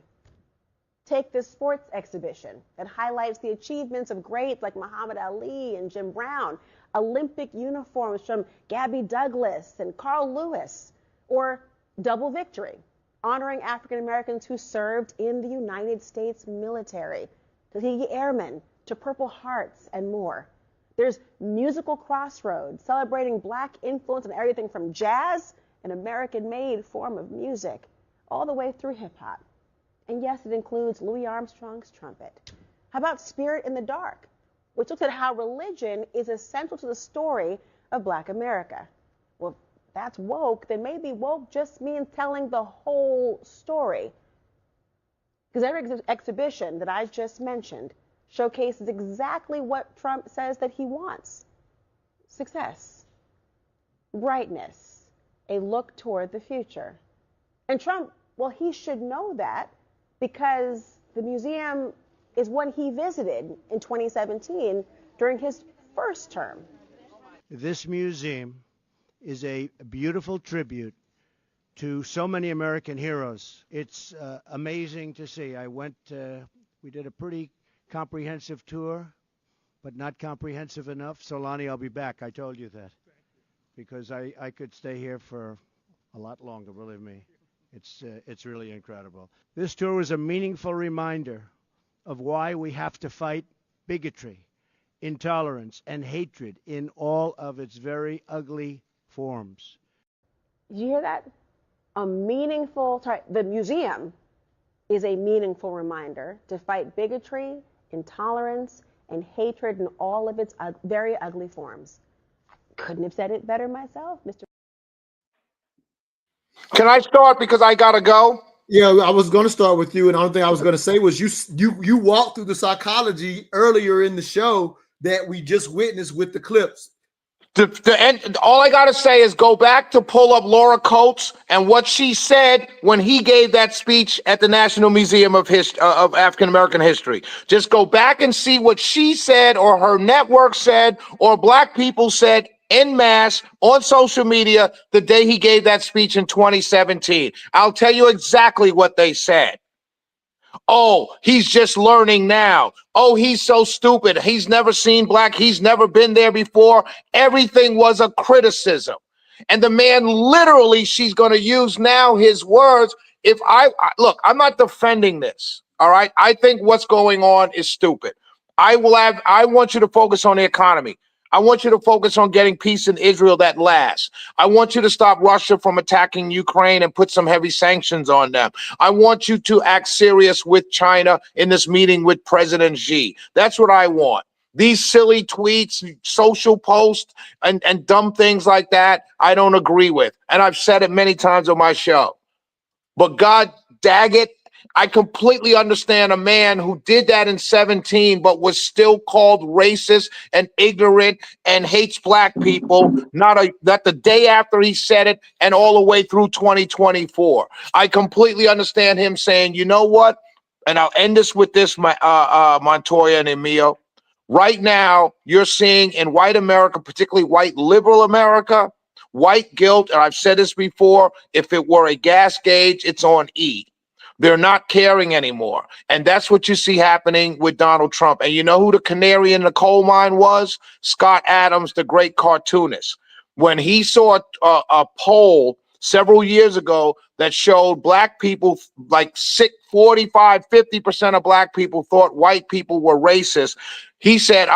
J: Take this sports exhibition that highlights the achievements of greats like Muhammad Ali and Jim Brown, Olympic uniforms from Gabby Douglas and Carl Lewis, or Double Victory, honoring African Americans who served in the United States military, Tuskegee Airmen, to Purple Hearts, and more. There's Musical Crossroads, celebrating Black influence in everything from jazz, an American-made form of music, all the way through hip-hop. And yes, it includes Louis Armstrong's trumpet. How about Spirit in the Dark, which looks at how religion is essential to the story of Black America? Well, if that's woke, then maybe woke just means telling the whole story. Because every exhibition that I just mentioned showcases exactly what Trump says that he wants. Success, brightness, a look toward the future. And Trump, well, he should know that, because the museum is one he visited in 2017 during his first term.
K: This museum is a beautiful tribute to so many American heroes. It's amazing to see. We did a pretty comprehensive tour, but not comprehensive enough. So, Lonnie, I'll be back. I told you that. Because I could stay here for a lot longer, believe me. It's really incredible. This tour was a meaningful reminder of why we have to fight bigotry, intolerance, and hatred in all of its very ugly forms.
J: Did you hear that? The museum is a meaningful reminder to fight bigotry, intolerance, and hatred in all of its very ugly forms. I couldn't have said it better myself, Mr.
E: Can I start because I gotta go?
A: Yeah, I was going to start with you, and the only thing I was going to say was you walked through the psychology earlier in the show that we just witnessed with the clips.
E: All I gotta say is go back to pull up Laura Coates and what she said when he gave that speech at the National Museum of African American History. Just go back and see what she said, or her network said, or Black people said en masse on social media the day he gave that speech in 2017. I'll tell you exactly what they said. Oh, he's just learning now. Oh, he's so stupid. He's never seen black. He's never been there before. Everything was a criticism. And the man literally, she's going to use now his words. Look, I'm not defending this. All right. I think what's going on is stupid. I want you to focus on the economy. I want you to focus on getting peace in Israel that lasts. I want you to stop Russia from attacking Ukraine and put some heavy sanctions on them. I want you to act serious with China in this meeting with President Xi. That's what I want. These silly tweets, social posts, and dumb things like that, I don't agree with. And I've said it many times on my show. But God dag it, I completely understand a man who did that in 17, but was still called racist and ignorant and hates black people, not the day after he said it and all the way through 2024. I completely understand him saying, you know what? And I'll end this with this, Montoya and Emil. Right now, you're seeing in white America, particularly white liberal America, white guilt, and I've said this before, if it were a gas gauge, it's on E. They're not caring anymore. And that's what you see happening with Donald Trump. And you know who the canary in the coal mine was? Scott Adams, the great cartoonist. When he saw a poll several years ago that showed black people, like 45, 50% of black people thought white people were racist. He said,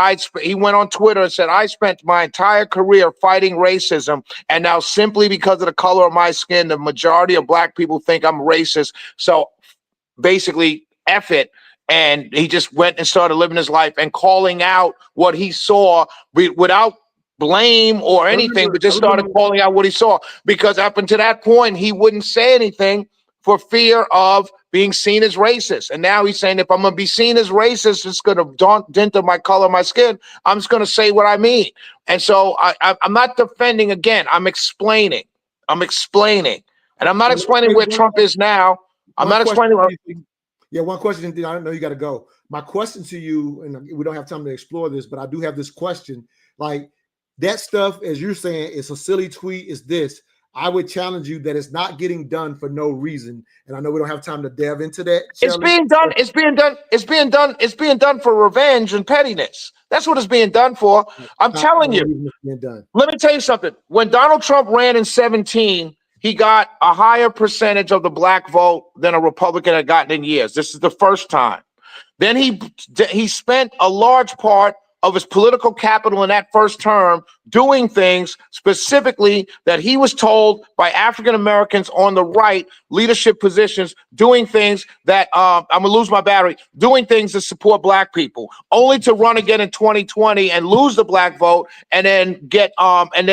E: he went on Twitter and said, I spent my entire career fighting racism. And now simply because of the color of my skin, the majority of black people think I'm racist. So basically, F it. And he just went and started living his life and calling out what he saw without blame or anything, but just started calling out what he saw. Because up until that point, he wouldn't say anything for fear of being seen as racist. And now he's saying, if I'm going to be seen as racist, it's going to dent to my color of my skin. I'm just going to say what I mean. And so I'm not defending again. I'm explaining. And I'm not explaining where Trump is now. I'm not explaining.
A: Yeah, one question. I don't know, you got to go. My question to you, and we don't have time to explore this, but I do have this question. Like that stuff, as you're saying, it's a silly tweet, is this. I would challenge you that it's not getting done for no reason. And I know we don't have time to delve into that.
E: It's being done. It's being done for revenge and pettiness. That's what it's being done for. I'm telling you. Let me tell you something. When Donald Trump ran in 2017, he got a higher percentage of the black vote than a Republican had gotten in years. This is the first time. Then he spent a large part of his political capital in that first term doing things specifically that he was told by African Americans on the right leadership positions, doing things that I'm gonna lose my battery, doing things to support black people, only to run again in 2020 and lose the black vote, and then and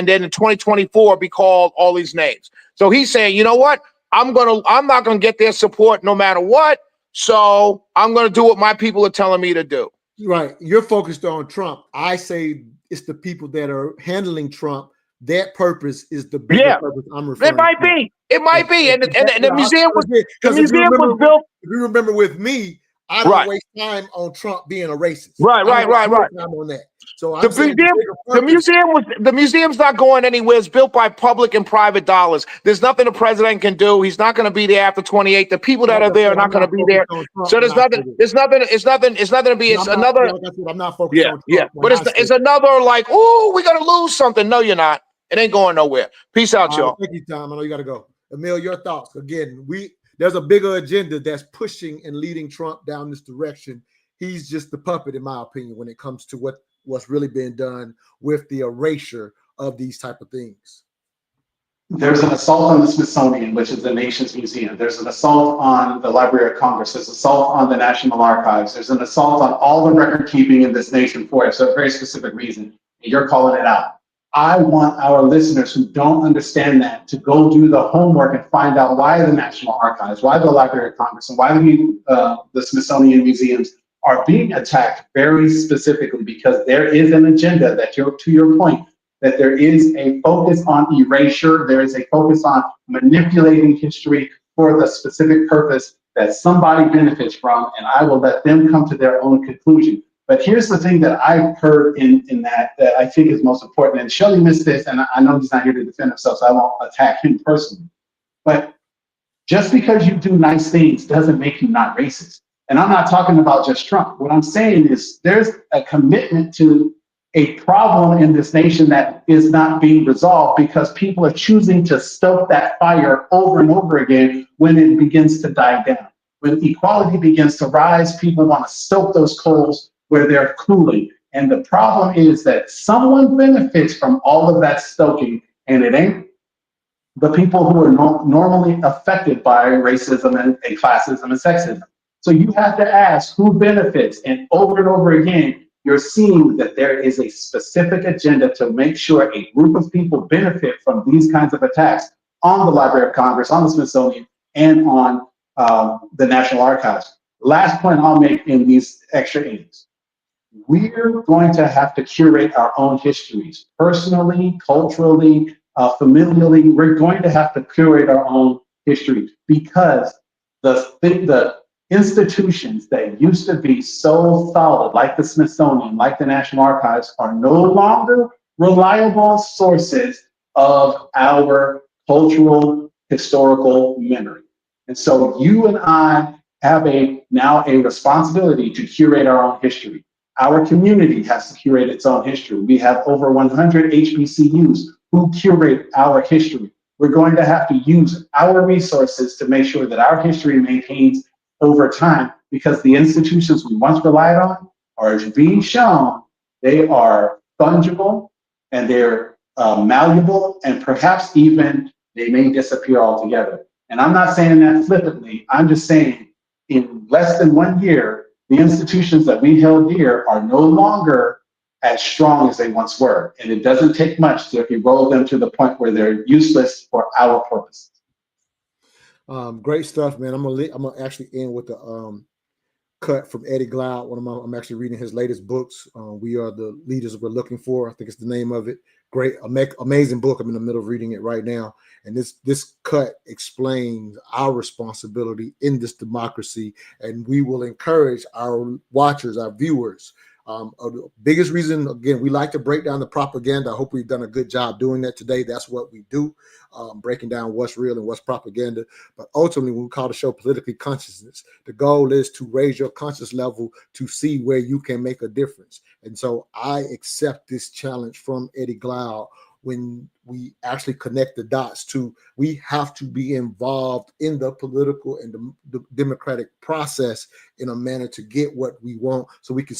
E: then in 2024 be called all these names. So he's saying, you know what? I'm not gonna get their support no matter what. So I'm gonna do what my people are telling me to do.
A: Right. You're focused on Trump. I say it's the people that are handling Trump. That purpose is the bigger purpose I'm referring to.
E: It might be. And the museum was built.
A: If you remember with me, I don't
E: Right.
A: waste time on Trump being a racist.
E: Right,
A: I
E: right,
A: don't waste
E: right, right.
A: time on that. So
E: The
A: I'm saying
E: the museum's not going anywhere. It's built by public and private dollars. There's nothing the president can do. He's not going to be there after 28. The people that
A: like
E: are
A: I
E: there are
A: said,
E: not
A: I'm
E: going to
A: not
E: be
A: focused
E: there.
A: on Trump
E: So
A: when
E: there's
A: I
E: nothing.
A: say this.
E: It's nothing. It's not going to be. It's another.
A: Like I said, I'm not focused
E: Yeah,
A: on
E: yeah.
A: Trump when
E: But
A: I say
E: it's
A: this.
E: another like, oh, we're going to lose something. No, you're not. It ain't going nowhere. Peace out,
A: All right,
E: y'all.
A: thank you, Tom. I know you got to go. Emil, your thoughts. Again, there's a bigger agenda that's pushing and leading Trump down this direction. He's just the puppet, in my opinion, when it comes to what's really being done with the erasure of these type of things.
B: There's an assault on the Smithsonian, which is the nation's museum. There's an assault on the Library of Congress. There's an assault on the National Archives. There's an assault on all the record keeping in this nation for a very specific reason. And you're calling it out. I want our listeners who don't understand that to go do the homework and find out why the National Archives, why the Library of Congress, and why the Smithsonian museums are being attacked very specifically, because there is an agenda that, to your point, that there is a focus on erasure, there is a focus on manipulating history for the specific purpose that somebody benefits from, and I will let them come to their own conclusion. But here's the thing that I've heard in that I think is most important, and Shelley missed this, and I know he's not here to defend himself, so I won't attack him personally. But just because you do nice things doesn't make you not racist. And I'm not talking about just Trump. What I'm saying is there's a commitment to a problem in this nation that is not being resolved because people are choosing to stoke that fire over and over again when it begins to die down. When equality begins to rise, people want to stoke those coals where they're cooling. And the problem is that someone benefits from all of that stoking, and it ain't the people who are normally affected by racism and classism and sexism. So you have to ask who benefits, and over again, you're seeing that there is a specific agenda to make sure a group of people benefit from these kinds of attacks on the Library of Congress, on the Smithsonian, and on the National Archives. Last point I'll make in these extra innings. We're going to have to curate our own histories, personally, culturally, familially. We're going to have to curate our own history because the institutions that used to be so solid, like the Smithsonian, like the National Archives, are no longer reliable sources of our cultural, historical memory. And so you and I have now a responsibility to curate our own history. Our community has to curate its own history. We have over 100 HBCUs who curate our history. We're going to have to use our resources to make sure that our history maintains over time, because the institutions we once relied on are being shown they are fungible and they're malleable, and perhaps even they may disappear altogether. And I'm not saying that flippantly. I'm just saying in less than 1 year, the institutions that we held dear are no longer as strong as they once were. And it doesn't take much to erode them to the point where they're useless for our purposes.
A: Great stuff, man. I'm gonna actually end with the cut from Eddie Glaude. I'm actually reading his latest books. We Are the Leaders We're Looking For, I think it's the name of it. Great, amazing book. I'm in the middle of reading it right now. And this cut explains our responsibility in this democracy, and we will encourage our watchers, our viewers. The biggest reason, again, we like to break down the propaganda. I hope we've done a good job doing that today. That's what we do, breaking down what's real and what's propaganda. But ultimately, when we call the show Politically Consciousness, the goal is to raise your conscious level to see where you can make a difference. And so I accept this challenge from Eddie Glaude when we actually connect the dots to we have to be involved in the political and the democratic process in a manner to get what we want, so we can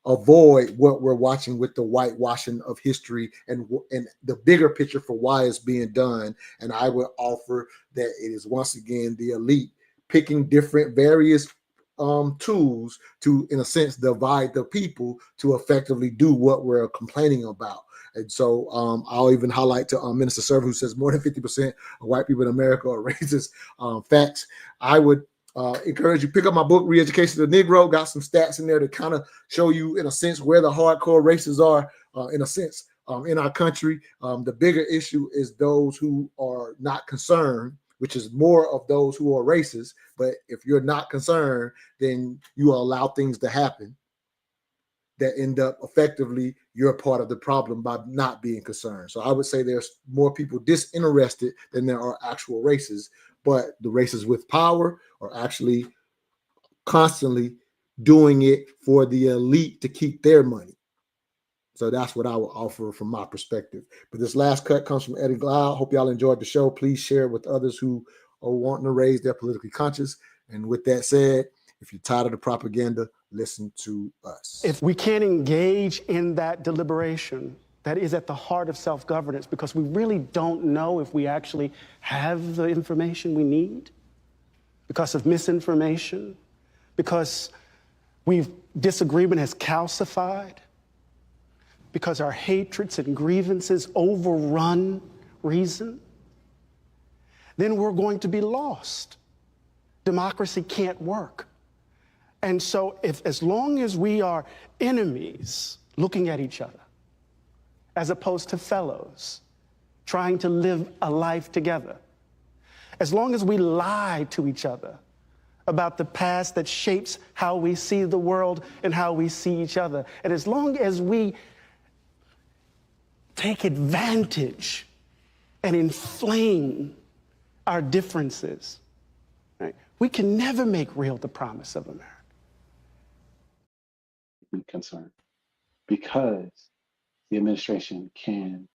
A: avoid what we're watching with the whitewashing of history and the bigger picture for why it's being done. And I would offer that it is once again the elite picking different various tools to, in a sense, divide the people to effectively do what we're complaining about. And so I'll even highlight to Minister Server, who says more than 50% of white people in America are racist. Facts. I would encourage you, pick up my book, Re-Education of the Negro. Got some stats in there to kind of show you, in a sense, where the hardcore races are, in a sense, in our country. The bigger issue is those who are not concerned which is more of those who are racist. But if you're not concerned, then you allow things to happen that end up effectively you're a part of the problem by not being concerned. So I would say there's more people disinterested than there are actual racists, but the racists with power are actually constantly doing it for the elite to keep their money. So that's what I will offer from my perspective. But this last cut comes from Eddie Glau. Hope y'all enjoyed the show. Please share it with others who are wanting to raise their politically conscious. And with that said, if you're tired of the propaganda, listen to us.
L: If we can't engage in that deliberation that is at the heart of self-governance, because we really don't know if we actually have the information we need, because of misinformation, because disagreement has calcified, because our hatreds and grievances overrun reason, then we're going to be lost. Democracy can't work. And so as long as we are enemies looking at each other, as opposed to fellows trying to live a life together, as long as we lie to each other about the past that shapes how we see the world and how we see each other, and as long as we take advantage and inflame our differences, right, we can never make real the promise of America.
B: Concern because the administration can